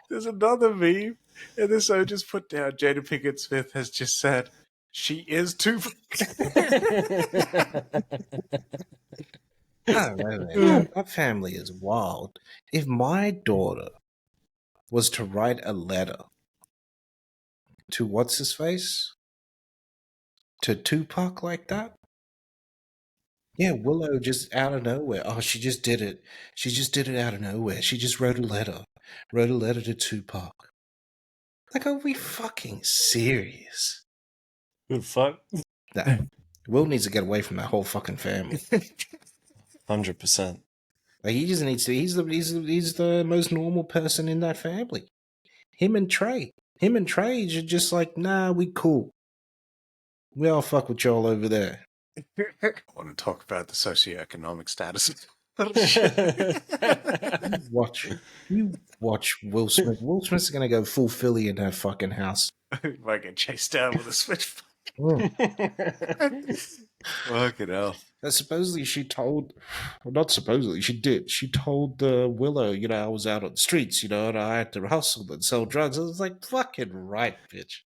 [SPEAKER 3] There's another meme, and this I just put down Jada Pinkett Smith has just said she is Tupac.
[SPEAKER 1] I don't know, man. That family is wild. If my daughter was to write a letter to what's his face, to Tupac like that, yeah, Willow just out of nowhere. Oh, she just did it. She just did it out of nowhere. She just wrote a letter to Tupac. Like, are we fucking serious?
[SPEAKER 2] Good fuck.
[SPEAKER 1] Nah. Will needs to get away from that whole fucking family.
[SPEAKER 2] 100%.
[SPEAKER 1] Like he just needs to. He's the most normal person in that family. Him and Trey are just like, nah, we cool. We all fuck with y'all over there.
[SPEAKER 3] I want to talk about the socioeconomic status.
[SPEAKER 1] You watch Will Smith. Will Smith's gonna go full Philly in her fucking house.
[SPEAKER 3] Might get chased down with a switch. Fucking hell.
[SPEAKER 1] Supposedly she told, well, not supposedly, she did. She told Willow, I was out on the streets, and I had to hustle and sell drugs. I was like, fucking right, bitch.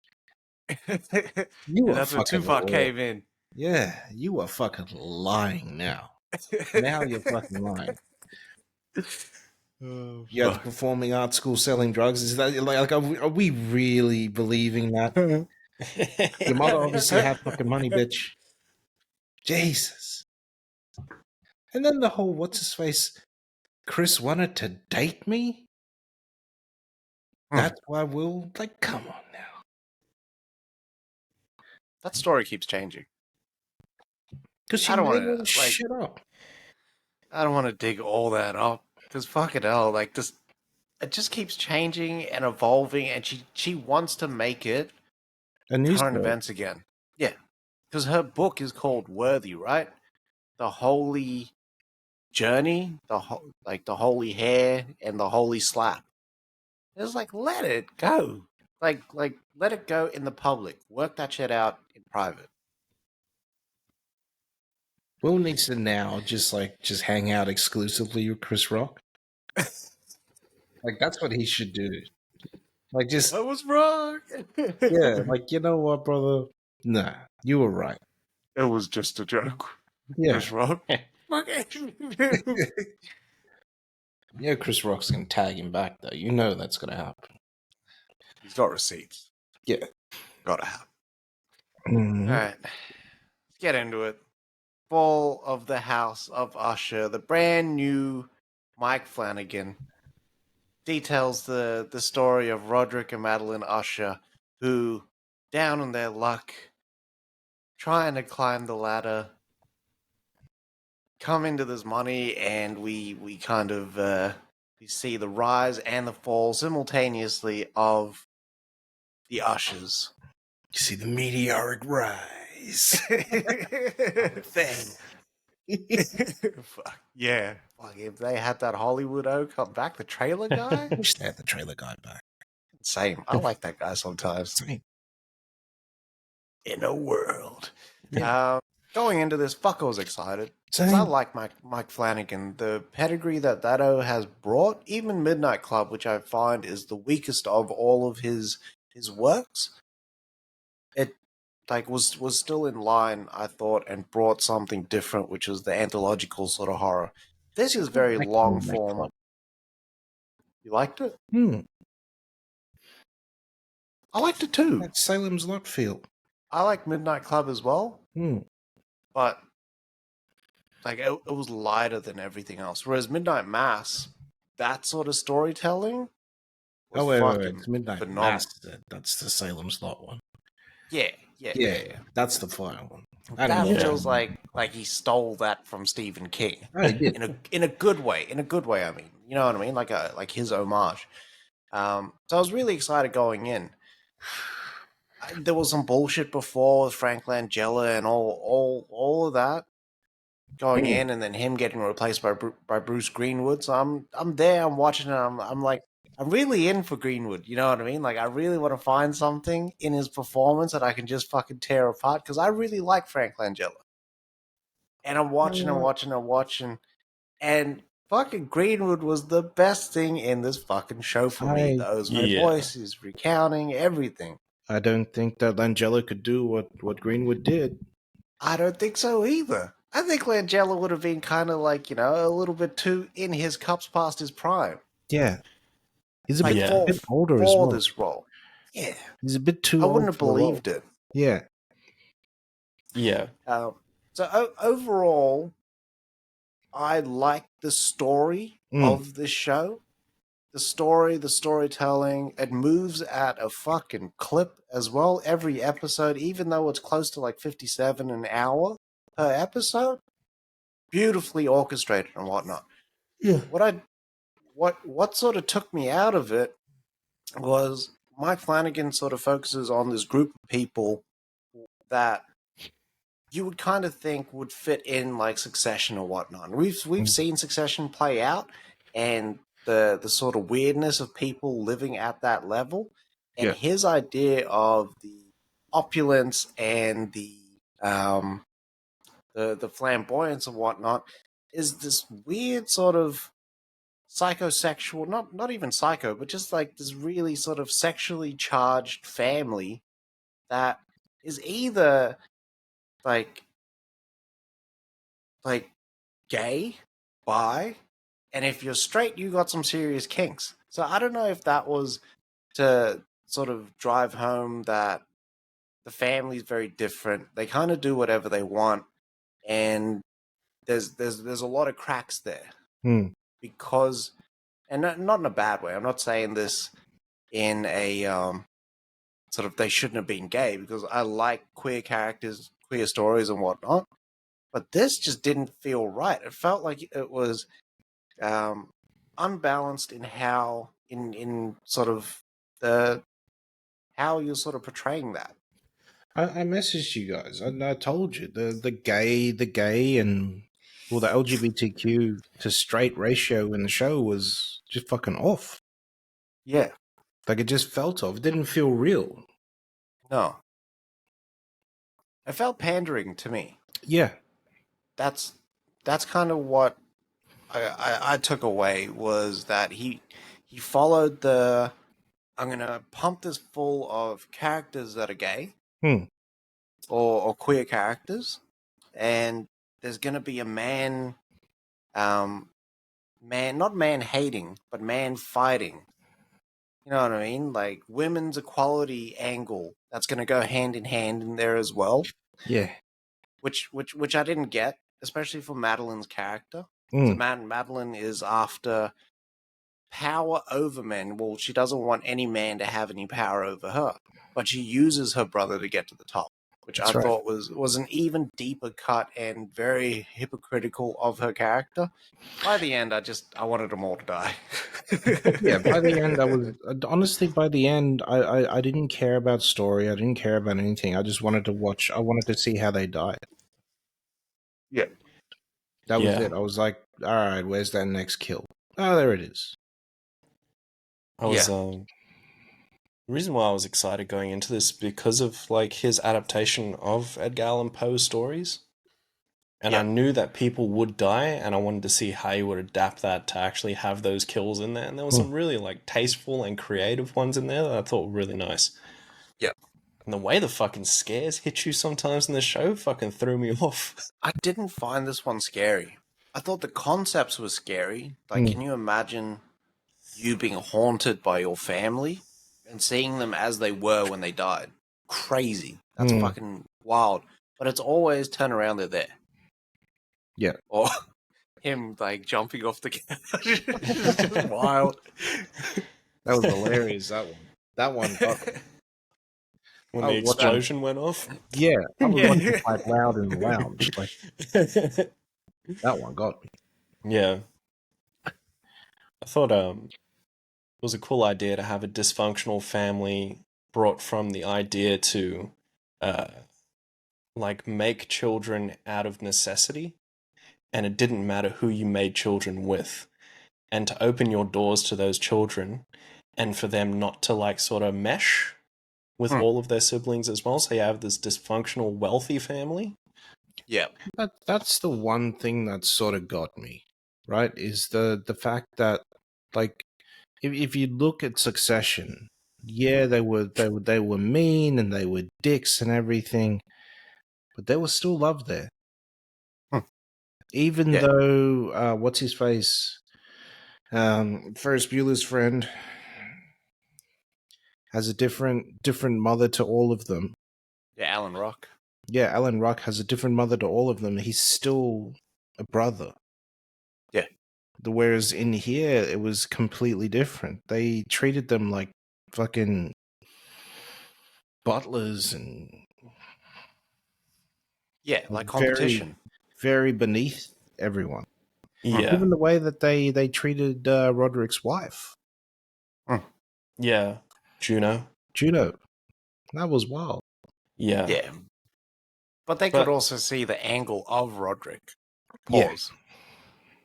[SPEAKER 1] You
[SPEAKER 3] and
[SPEAKER 1] are
[SPEAKER 3] that's where
[SPEAKER 1] fucking
[SPEAKER 3] Tupac
[SPEAKER 1] lying.
[SPEAKER 3] came in.
[SPEAKER 1] Yeah, you are fucking lying now. Now you're fucking lying.
[SPEAKER 3] Oh,
[SPEAKER 1] You're at the performing arts school selling drugs. Is that like are we really believing that? Your mother obviously had fucking money, bitch. Jesus. And then the whole what's his face? Chris wanted to date me? That's why Will come on now.
[SPEAKER 3] That story keeps changing.
[SPEAKER 1] Because she made all this shit up.
[SPEAKER 3] I don't want to dig all that up. Because fucking hell, this it just keeps changing and evolving, and she wants to make it current events again. Yeah, because her book is called Worthy, right? The Holy Journey, the Holy Hair, and the Holy Slap. It's like, let it go. Like let it go in the public. Work that shit out in private.
[SPEAKER 1] Will needs to now just hang out exclusively with Chris Rock. That's what he should do.
[SPEAKER 3] I was wrong.
[SPEAKER 1] Yeah, you know what, brother? Nah, you were right.
[SPEAKER 3] It was just a joke.
[SPEAKER 1] Yeah.
[SPEAKER 3] Chris Rock.
[SPEAKER 1] Yeah, Chris Rock's gonna tag him back though. You know that's gonna happen.
[SPEAKER 3] He's got receipts.
[SPEAKER 1] Yeah.
[SPEAKER 3] Gotta have.
[SPEAKER 1] Mm-hmm.
[SPEAKER 3] Alright. Let's get into it. Fall of the House of Usher, the brand new Mike Flanagan, details the story of Roderick and Madeline Usher, who, down on their luck, trying to climb the ladder, come into this money, and we kind of we see the rise and the fall simultaneously of the Ushers.
[SPEAKER 1] You see the meteoric rise.
[SPEAKER 3] Thing. Fuck yeah! Fuck, if they had that Hollywood come back, the trailer guy.
[SPEAKER 1] I wish they had the trailer guy back.
[SPEAKER 3] Same. I like that guy sometimes.
[SPEAKER 1] Same.
[SPEAKER 3] In a world.
[SPEAKER 1] Yeah.
[SPEAKER 3] Going into this, fuck, I was excited. Because I like Mike Flanagan. The pedigree that has brought, even Midnight Club, which I find is the weakest of all of his works, it was still in line, I thought, and brought something different, which was the anthological sort of horror. This is very long form. You liked it? I liked it too.
[SPEAKER 1] That's Salem's Lot feel.
[SPEAKER 3] I like Midnight Club as well. But it was lighter than everything else. Whereas Midnight Mass, that sort of storytelling was
[SPEAKER 1] wait. It's Midnight phenomenal. Mass. That's the Salem's Lot one.
[SPEAKER 3] Yeah.
[SPEAKER 1] That's the fire one.
[SPEAKER 3] That feels like he stole that from Stephen King.
[SPEAKER 1] Oh, he did.
[SPEAKER 3] in a good way. In a good way, I mean. You know what I mean? Like his homage. So I was really excited going in. There was some bullshit before with Frank Langella and all of that going in, and then him getting replaced by Bruce Greenwood. So I'm there, I'm watching it. I'm like, I'm really in for Greenwood. You know what I mean? I really want to find something in his performance that I can just fucking tear apart, because I really like Frank Langella. And I'm watching, and fucking Greenwood was the best thing in this fucking show for me. Those voices recounting everything.
[SPEAKER 1] I don't think that Langella could do what Greenwood did.
[SPEAKER 3] I don't think so either. I think Langella would have been kind of a little bit too in his cups past his prime.
[SPEAKER 1] Yeah. He's a bit older as well.
[SPEAKER 3] For this role. Yeah.
[SPEAKER 1] He's a bit too old.
[SPEAKER 3] I wouldn't have believed it.
[SPEAKER 1] Yeah.
[SPEAKER 2] Yeah.
[SPEAKER 3] So overall, I like the story of this show. The storytelling, it moves at a fucking clip as well. Every episode, even though it's close to 57 an hour per episode, beautifully orchestrated and whatnot.
[SPEAKER 1] Yeah.
[SPEAKER 3] What sort of took me out of it was Mike Flanagan sort of focuses on this group of people that you would kind of think would fit in like Succession or whatnot. We've seen Succession play out, and the sort of weirdness of people living at that level, and
[SPEAKER 1] Yeah.
[SPEAKER 3] his idea of the opulence and the flamboyance and whatnot is this weird sort of psychosexual, not even psycho, but just like this really sort of sexually charged family that is either like like gay, bi, and if you're straight, you got some serious kinks. So I don't know if that was to sort of drive home that the family's very different. They kind of do whatever they want, and there's a lot of cracks there because, and not in a bad way. I'm not saying this in a sort of they shouldn't have been gay, because I like queer characters, queer stories, and whatnot. But this just didn't feel right. It felt like it was um, unbalanced in how in sort of the how you're sort of portraying that.
[SPEAKER 1] I messaged you guys. I told you the gay and well the LGBTQ to straight ratio in the show was just fucking off.
[SPEAKER 3] Yeah.
[SPEAKER 1] Like it just felt off. It didn't feel real.
[SPEAKER 3] No. It felt pandering to me.
[SPEAKER 1] Yeah.
[SPEAKER 3] That's kind of what I took away, was that he followed the I'm gonna pump this full of characters that are gay or queer characters, and there's gonna be a man not man hating, but man fighting. You know what I mean? Like women's equality angle that's gonna go hand in hand in there as well.
[SPEAKER 1] Yeah.
[SPEAKER 3] Which I didn't get, especially for Madeline's character. So Madeline is after power over men. Well, she doesn't want any man to have any power over her, but she uses her brother to get to the top, which
[SPEAKER 1] That's
[SPEAKER 3] I
[SPEAKER 1] right.
[SPEAKER 3] thought was an even deeper cut and very hypocritical of her character. By the end, I wanted them all to die.
[SPEAKER 1] Yeah, by the end, I was honestly by the end, I didn't care about story. I didn't care about anything. I just wanted to watch. I wanted to see how they died.
[SPEAKER 3] Yeah,
[SPEAKER 1] That was it. I was like, all right, where's that next kill? Oh, there it is.
[SPEAKER 2] The reason why I was excited going into this because of like his adaptation of Edgar Allan Poe's stories. And I knew that people would die, and I wanted to see how he would adapt that to actually have those kills in there. And there were some really like tasteful and creative ones in there that I thought were really nice.
[SPEAKER 3] Yeah.
[SPEAKER 2] And the way the fucking scares hit you sometimes in the show fucking threw me off.
[SPEAKER 3] I didn't find this one scary. I thought the concepts were scary. Like, can you imagine you being haunted by your family and seeing them as they were when they died? Crazy. That's fucking wild. But it's always turn around, they're there.
[SPEAKER 1] Yeah.
[SPEAKER 3] Or him like jumping off the couch. It's just wild.
[SPEAKER 1] That was hilarious. That one got me.
[SPEAKER 2] When the explosion went off.
[SPEAKER 1] Yeah, I was watching quite loud in the lounge. Like that one got me.
[SPEAKER 2] Yeah. I thought it was a cool idea to have a dysfunctional family brought from the idea to like make children out of necessity, and it didn't matter who you made children with, and to open your doors to those children and for them not to like sort of mesh with all of their siblings as well, so you have this dysfunctional wealthy family.
[SPEAKER 3] Yeah.
[SPEAKER 1] That's the one thing that sort of got me, right? Is the fact that like if you look at Succession, yeah, they were mean and they were dicks and everything, but there was still love there. Even though what's his face? Ferris Bueller's friend has a different mother to all of them.
[SPEAKER 3] Yeah, Alan Ruck.
[SPEAKER 1] Yeah, Alan Ruck has a different mother to all of them. He's still a brother.
[SPEAKER 3] Yeah.
[SPEAKER 1] Whereas in here, it was completely different. They treated them like fucking butlers and
[SPEAKER 3] like competition.
[SPEAKER 1] very beneath everyone.
[SPEAKER 2] Yeah.
[SPEAKER 1] Even the way that they treated Roderick's wife.
[SPEAKER 2] Yeah. Juno.
[SPEAKER 1] That was wild.
[SPEAKER 2] Yeah.
[SPEAKER 3] Yeah. But they could also see the angle of Roderick. Pause.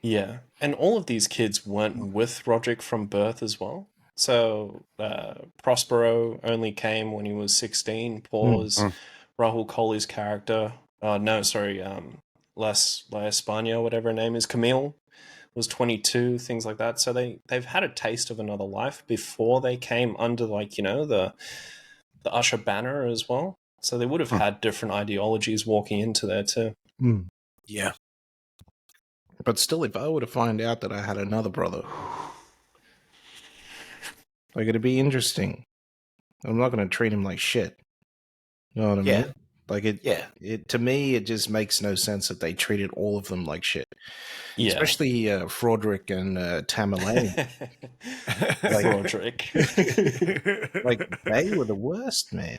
[SPEAKER 2] Yeah. And all of these kids weren't with Roderick from birth as well. So Prospero only came when he was 16. Pause. Rahul Kohli's character. La España, whatever her name is. Camille was 22, things like that. So they've had a taste of another life before they came under, like, you know, the Usher banner as well. So they would have had different ideologies walking into there too.
[SPEAKER 3] Yeah.
[SPEAKER 1] But still, if I were to find out that I had another brother, like, it'd be interesting. I'm not going to treat him like shit. You know what I mean? Like, it to me, it just makes no sense that they treated all of them like shit.
[SPEAKER 2] Yeah.
[SPEAKER 1] Especially Frodrick and Tamerlane.
[SPEAKER 2] Frodrick.
[SPEAKER 1] Like, they were the worst, man.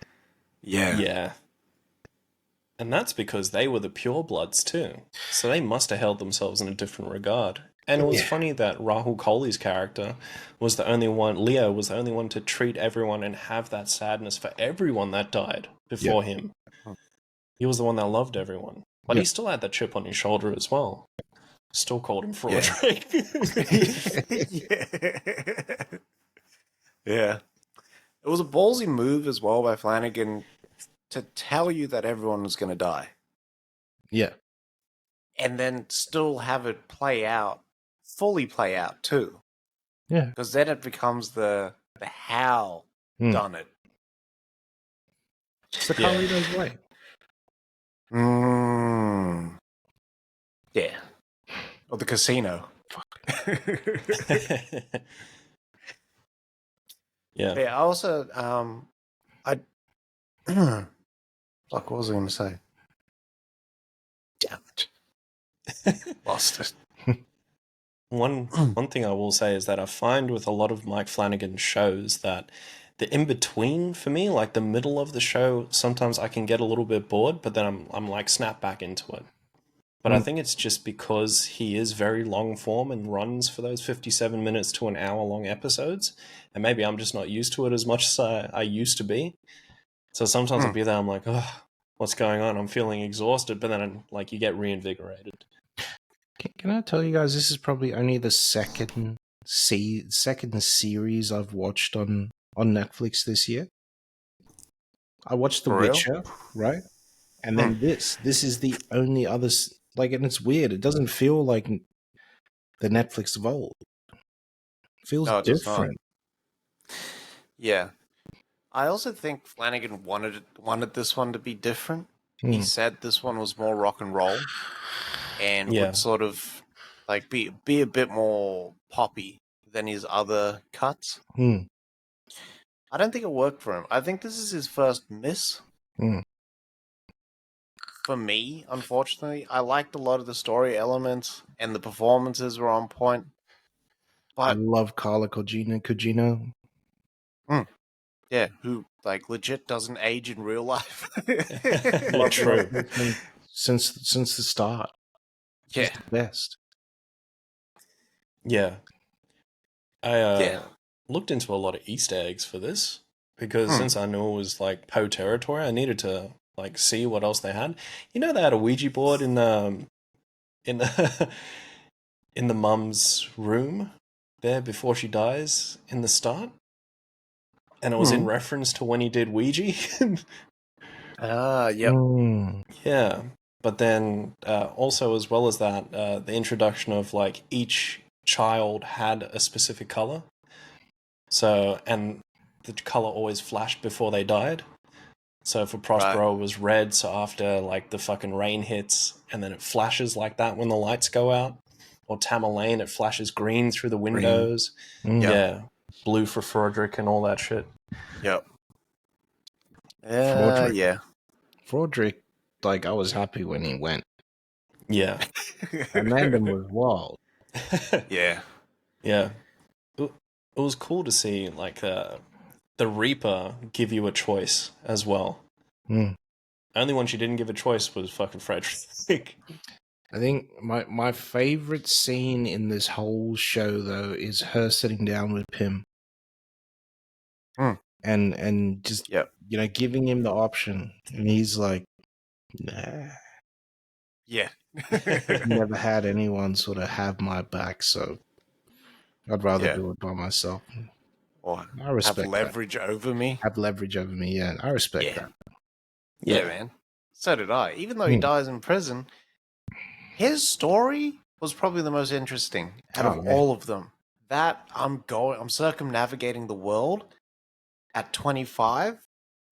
[SPEAKER 2] Yeah. And that's because they were the purebloods too. So they must have held themselves in a different regard. And it was funny that Rahul Kohli's character was the only one, Leo was the only one to treat everyone and have that sadness for everyone that died before him. He was the one that loved everyone. But he still had that chip on his shoulder as well. Still called him Frodrick.
[SPEAKER 3] Yeah. It was a ballsy move as well by Flanagan to tell you that everyone was going to die.
[SPEAKER 1] Yeah.
[SPEAKER 3] And then still have it fully play out too.
[SPEAKER 1] Yeah.
[SPEAKER 3] Because then it becomes the how done it.
[SPEAKER 1] It's the Carlito's way.
[SPEAKER 3] Yeah. Or the casino.
[SPEAKER 2] Yeah.
[SPEAKER 3] I also, what was I going to say? Damn it. Lost it.
[SPEAKER 2] One thing I will say is that I find with a lot of Mike Flanagan shows that the in-between for me, like the middle of the show, sometimes I can get a little bit bored, but then I'm like snap back into it. But I think it's just because he is very long form and runs for those 57 minutes to an hour long episodes. And maybe I'm just not used to it as much as I used to be. So sometimes I'll be there, I'm like, oh, what's going on? I'm feeling exhausted, but then like you get reinvigorated.
[SPEAKER 1] Can I tell you guys, this is probably only the second series I've watched on Netflix this year. I watched The Witcher, right? And then this is the only other, like, and it's weird. It doesn't feel like the Netflix of old. It feels different.
[SPEAKER 3] Yeah. I also think Flanagan wanted this one to be different. He said this one was more rock and roll and would sort of like be a bit more poppy than his other cuts. I don't think it worked for him. I think this is his first miss. For me, unfortunately, I liked a lot of the story elements and the performances were on point. But
[SPEAKER 1] I love Carla Cugino.
[SPEAKER 3] Yeah, who like legit doesn't age in real life.
[SPEAKER 1] True. Since the start.
[SPEAKER 3] Yeah.
[SPEAKER 1] She's the best.
[SPEAKER 2] Yeah. I looked into a lot of Easter eggs for this because since I knew it was like Poe territory, I needed to like see what else they had. You know, they had a Ouija board in the in the mum's room there before she dies in the start, and it was in reference to when he did Ouija.
[SPEAKER 3] Yep.
[SPEAKER 2] Yeah, but then also as well as that, the introduction of like each child had a specific color. So, and the color always flashed before they died. So for Prospero it was red, so after like the fucking rain hits and then it flashes like that when the lights go out. Or Tamerlane, it flashes green through the windows. Yeah. Blue for Frodrick and all that shit.
[SPEAKER 3] Yep.
[SPEAKER 1] Yeah. Frodrick, like, I was happy when he went.
[SPEAKER 2] Yeah.
[SPEAKER 1] Amanda was wild.
[SPEAKER 3] Yeah.
[SPEAKER 2] Yeah. It was cool to see like the Reaper give you a choice as well. Only one she didn't give a choice was fucking Frederick.
[SPEAKER 1] I think my favorite scene in this whole show though is her sitting down with Pym. And just giving him the option, and he's like, nah.
[SPEAKER 3] Yeah.
[SPEAKER 1] Never had anyone sort of have my back, so I'd rather do it by myself.
[SPEAKER 3] Or
[SPEAKER 1] I respect
[SPEAKER 3] have leverage over me.
[SPEAKER 1] Have leverage over me, yeah. I respect that.
[SPEAKER 3] Yeah, man. So did I. Even though he dies in prison, his story was probably the most interesting out of all of them. That I'm circumnavigating the world at 25,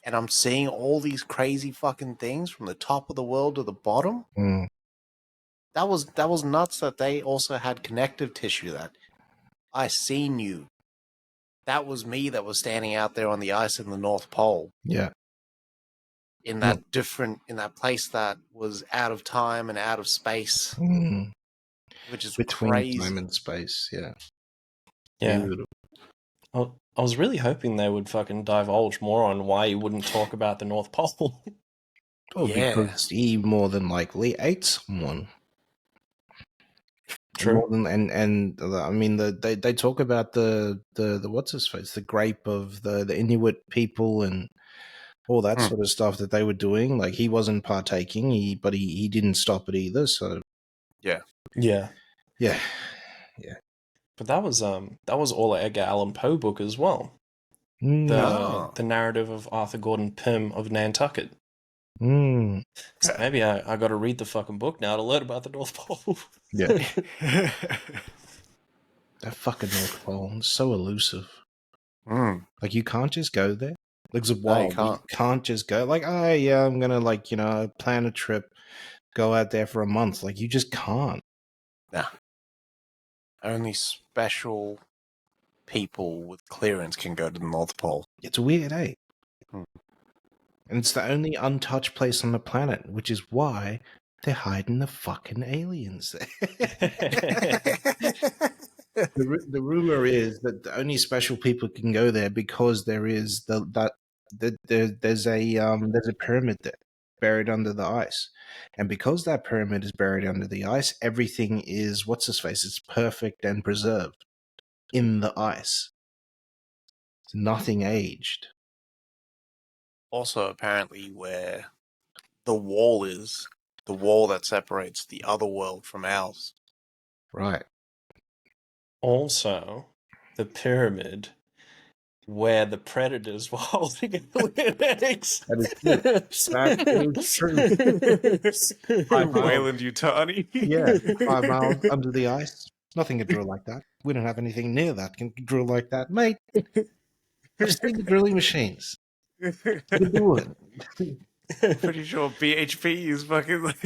[SPEAKER 3] and I'm seeing all these crazy fucking things from the top of the world to the bottom. That was nuts that they also had connective tissue. That I seen you. That was me that was standing out there on the ice in the North Pole.
[SPEAKER 1] Yeah.
[SPEAKER 3] In that in that place that was out of time and out of space. Which is
[SPEAKER 1] between
[SPEAKER 3] crazy.
[SPEAKER 1] Time and space, yeah.
[SPEAKER 2] Beautiful. I was really hoping they would fucking divulge more on why he wouldn't talk about the North Pole.
[SPEAKER 1] Because he more than likely ate someone.
[SPEAKER 2] True.
[SPEAKER 1] More than, and I mean, they talk about the what's his face, the grape of the Inuit people and all that sort of stuff that they were doing. Like, he wasn't partaking, but he didn't stop it either. So
[SPEAKER 2] yeah. But that was all Edgar Allan Poe book as well. The narrative of Arthur Gordon Pym of Nantucket. So maybe I got to read the fucking book now to learn about the North Pole.
[SPEAKER 1] Yeah. That fucking North Pole is so elusive. Like, you can't just go there. Like, it's wild. No, you can't just go. Like, I'm gonna plan a trip, go out there for a month. Like, you just can't.
[SPEAKER 3] Nah. Only special people with clearance can go to the North Pole.
[SPEAKER 1] It's weird, eh? And it's the only untouched place on the planet, which is why they're hiding the fucking aliens there. The rumor is that the only special people can go there because there is there's a pyramid there buried under the ice, and because that pyramid is buried under the ice, everything is it's perfect and preserved in the ice. It's nothing aged.
[SPEAKER 3] Also, apparently, where the wall is, the wall that separates the other world from ours.
[SPEAKER 1] Right.
[SPEAKER 2] Also, the pyramid where the predators were holding eggs.
[SPEAKER 1] That is true.
[SPEAKER 3] Wayland Yutani.
[SPEAKER 1] Yeah, 5 miles under the ice. Nothing can drill like that. We don't have anything near that can drill like that, mate. I've seen the drilling machines. You can do it.
[SPEAKER 3] Pretty sure BHP is fucking like,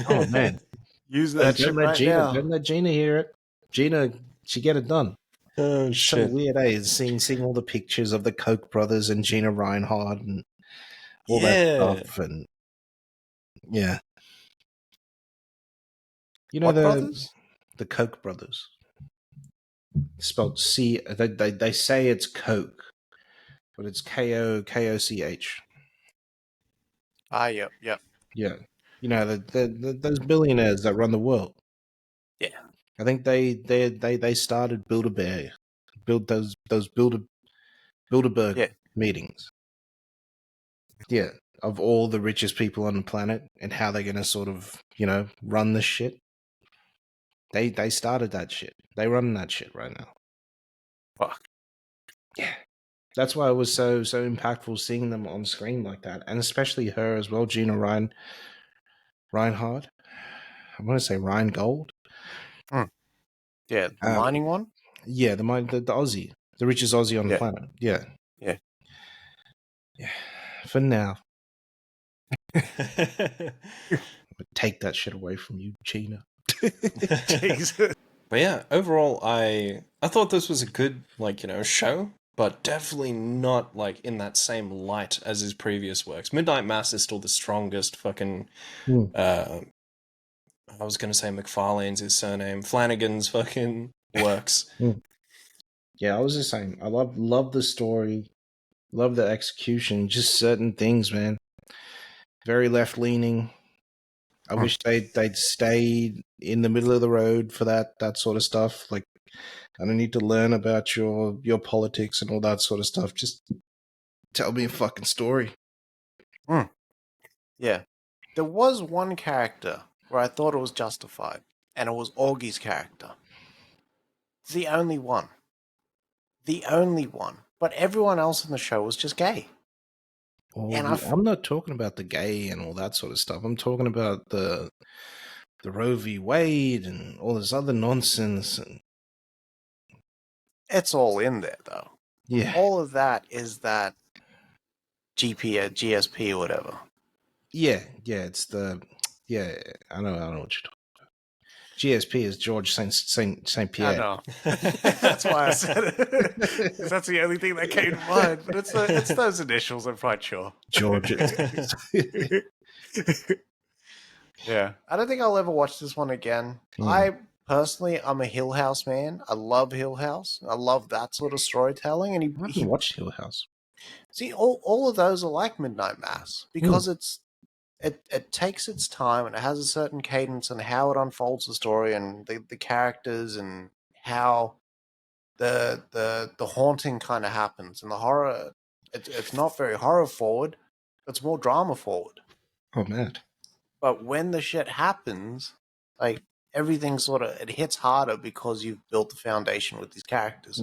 [SPEAKER 1] oh man,
[SPEAKER 3] use that shit right now.
[SPEAKER 1] Don't let Gina hear it. Gina, she get it done.
[SPEAKER 2] Oh shit!
[SPEAKER 1] So weird, eh? Seeing all the pictures of the Koch brothers and Gina Reinhardt and all that stuff, and yeah, you know, the Koch brothers. Spelled C. They say it's Coke, but it's Koch.
[SPEAKER 3] Yep.
[SPEAKER 1] Yeah, you know those billionaires that run the world.
[SPEAKER 3] Yeah,
[SPEAKER 1] I think they started Bilderberg meetings. Yeah, of all the richest people on the planet and how they're gonna sort of run this shit. They started that shit. They run that shit right now.
[SPEAKER 3] Fuck.
[SPEAKER 1] Yeah. That's why it was so impactful seeing them on screen like that, and especially her as well, Gina Reinhardt. I want to say Reingold.
[SPEAKER 3] Yeah, the mining one.
[SPEAKER 1] Yeah, the Aussie, the richest Aussie on the planet. Yeah. For now, take that shit away from you, Gina.
[SPEAKER 2] Jesus. But yeah, overall, I thought this was a good show. But definitely not in that same light as his previous works. Midnight Mass is still the strongest fucking. I was gonna say McFarlane's his surname. Flanagan's fucking works.
[SPEAKER 1] Yeah, I was just saying. I love the story, love the execution. Just certain things, man. Very left leaning. I wish they'd stayed in the middle of the road for that sort of stuff. Like, I don't need to learn about your politics and all that sort of stuff. Just tell me a fucking story.
[SPEAKER 3] Yeah. There was one character where I thought it was justified, and it was Augie's character. The only one. The only one. But everyone else in the show was just gay. And
[SPEAKER 1] I'm not talking about the gay and all that sort of stuff. I'm talking about the Roe v. Wade and all this other nonsense. And
[SPEAKER 3] it's all in there, though.
[SPEAKER 1] yeah,
[SPEAKER 3] all of that is that GSP or whatever.
[SPEAKER 1] Yeah, it's the I know what you're talking about. GSP is George Saint Pierre.
[SPEAKER 3] I know. That's why I said it. Because that's the only thing that came to mind. But it's those initials, I'm quite sure.
[SPEAKER 1] George.
[SPEAKER 3] Yeah. I don't think I'll ever watch this one again. I'm a Hill House man. I love Hill House. I love that sort of storytelling. And
[SPEAKER 1] I haven't watched Hill House.
[SPEAKER 3] See, all of those are like Midnight Mass because it takes its time and it has a certain cadence and how it unfolds the story and the characters and how the haunting kind of happens and the horror. It's not very horror forward. It's more drama forward.
[SPEAKER 1] Oh man!
[SPEAKER 3] But when the shit happens, like everything it hits harder because you've built the foundation with these characters.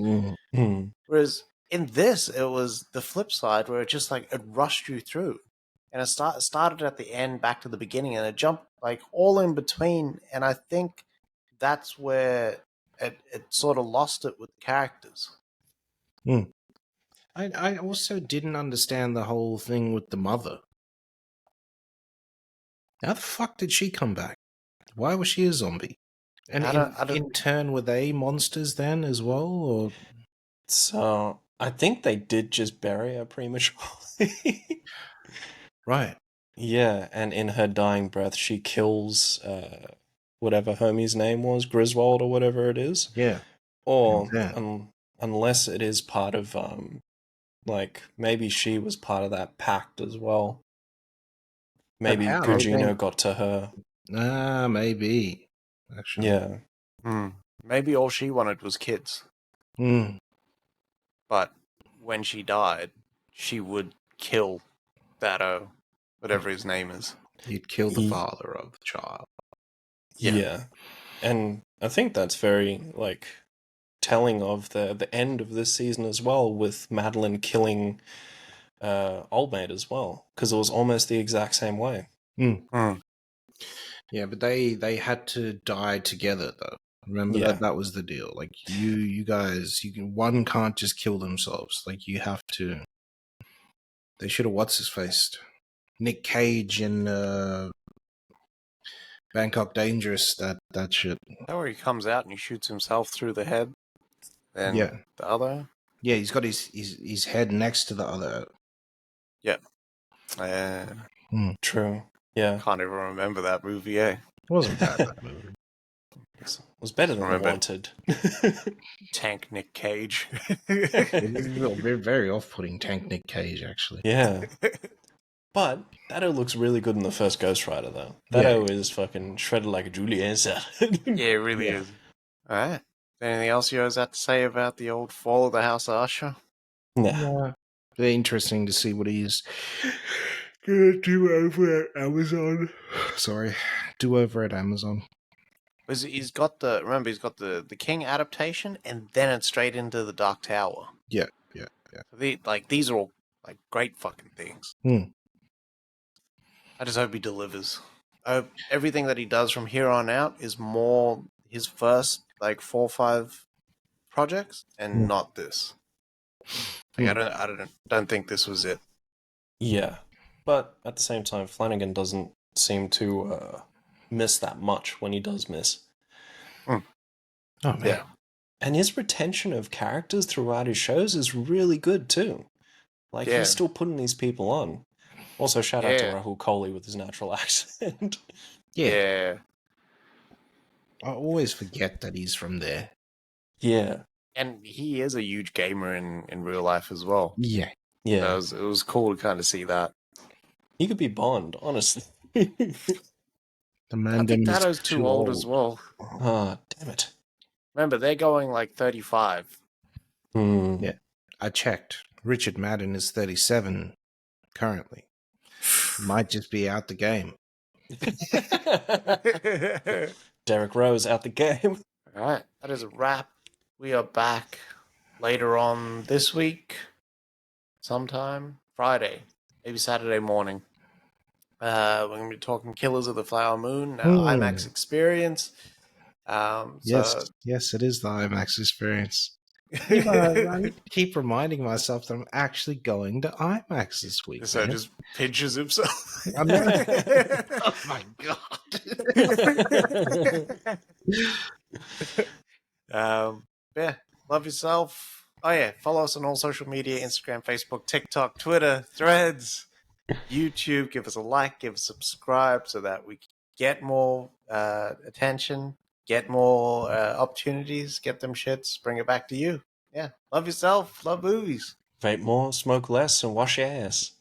[SPEAKER 3] Whereas in this, it was the flip side where it rushed you through. And it started at the end, back to the beginning, and it jumped like all in between. And I think that's where it sort of lost it with the characters.
[SPEAKER 1] I also didn't understand the whole thing with the mother. How the fuck did she come back? Why was she a zombie? And in turn, were they monsters then as well? Or
[SPEAKER 2] so I think they did just bury her prematurely.
[SPEAKER 1] Right.
[SPEAKER 2] Yeah, and in her dying breath, she kills whatever homie's name was, Griswold or whatever it is.
[SPEAKER 1] Yeah.
[SPEAKER 2] Or unless it is part of, like, maybe she was part of that pact as well. Maybe Gugino got to her.
[SPEAKER 1] Maybe. Actually.
[SPEAKER 2] Yeah.
[SPEAKER 3] Maybe all she wanted was kids. But when she died, she would kill that whatever his name is.
[SPEAKER 1] He'd kill the father of the child.
[SPEAKER 2] Yeah. And I think that's very, like, telling of the end of this season as well, with Madeline killing Old Maid as well, because it was almost the exact same way.
[SPEAKER 1] Yeah, but they had to die together, though. Remember that was the deal. Like, you guys, one can't just kill themselves. Like, you have to. They should have what's-his-face? Nick Cage in Bangkok Dangerous, that shit.
[SPEAKER 3] That where he comes out and he shoots himself through the head? And the other?
[SPEAKER 1] Yeah, he's got his head next to the other.
[SPEAKER 3] Yeah.
[SPEAKER 2] True. Yeah.
[SPEAKER 3] Can't even remember that movie, eh?
[SPEAKER 1] It wasn't bad, that movie.
[SPEAKER 2] It was better than Wanted.
[SPEAKER 3] Tank Nick Cage.
[SPEAKER 1] Very, very off-putting Tank Nick Cage, actually.
[SPEAKER 2] Yeah. But that looks really good in the first Ghost Rider, though. That is fucking shredded like a Julianne.
[SPEAKER 3] Yeah, it really is. Alright. Anything else you guys have to say about the old fall of the House of Usher?
[SPEAKER 2] Nah.
[SPEAKER 1] Very interesting to see what he's gonna do over at Amazon. Sorry. Do over at Amazon.
[SPEAKER 3] He's got the King adaptation, and then it's straight into the Dark Tower.
[SPEAKER 1] Yeah.
[SPEAKER 3] These are all like great fucking things. I just hope he delivers. Everything that he does from here on out is more his first 4 or 5 projects, and not this. I don't think this was it.
[SPEAKER 2] Yeah, but at the same time, Flanagan doesn't seem to miss that much when he does miss.
[SPEAKER 1] Oh man.
[SPEAKER 3] Yeah.
[SPEAKER 2] And his retention of characters throughout his shows is really good too. He's still putting these people on. Also, shout out to Rahul Kohli with his natural accent.
[SPEAKER 1] Yeah. I always forget that he's from there.
[SPEAKER 2] Yeah.
[SPEAKER 3] And he is a huge gamer in real life as well.
[SPEAKER 1] Yeah.
[SPEAKER 2] Yeah.
[SPEAKER 3] It was cool to kind of see that.
[SPEAKER 2] He could be Bond, honestly.
[SPEAKER 1] The
[SPEAKER 3] I think
[SPEAKER 1] Mandem is
[SPEAKER 3] Dato's too old as well.
[SPEAKER 2] Oh, damn it.
[SPEAKER 3] Remember, they're going like 35.
[SPEAKER 1] Yeah, I checked. Richard Madden is 37 currently. Might just be out the game.
[SPEAKER 2] Derek Rose out the game.
[SPEAKER 3] All right, that is a wrap. We are back later on this week, sometime Friday, maybe Saturday morning. We're going to be talking Killers of the Flower Moon, now IMAX experience.
[SPEAKER 1] Yes, it is the IMAX experience. I need to keep reminding myself that I'm actually going to IMAX this week.
[SPEAKER 3] So just pinches himself.
[SPEAKER 1] I know. Oh my
[SPEAKER 3] god. Yeah, love yourself. Oh yeah, follow us on all social media: Instagram, Facebook, TikTok, Twitter, Threads, YouTube. Give us a like, give us a subscribe, so that we get more attention, get more opportunities, get them shits, bring it back to you. Yeah, love yourself, love movies.
[SPEAKER 2] Vape more, smoke less, and wash your ass.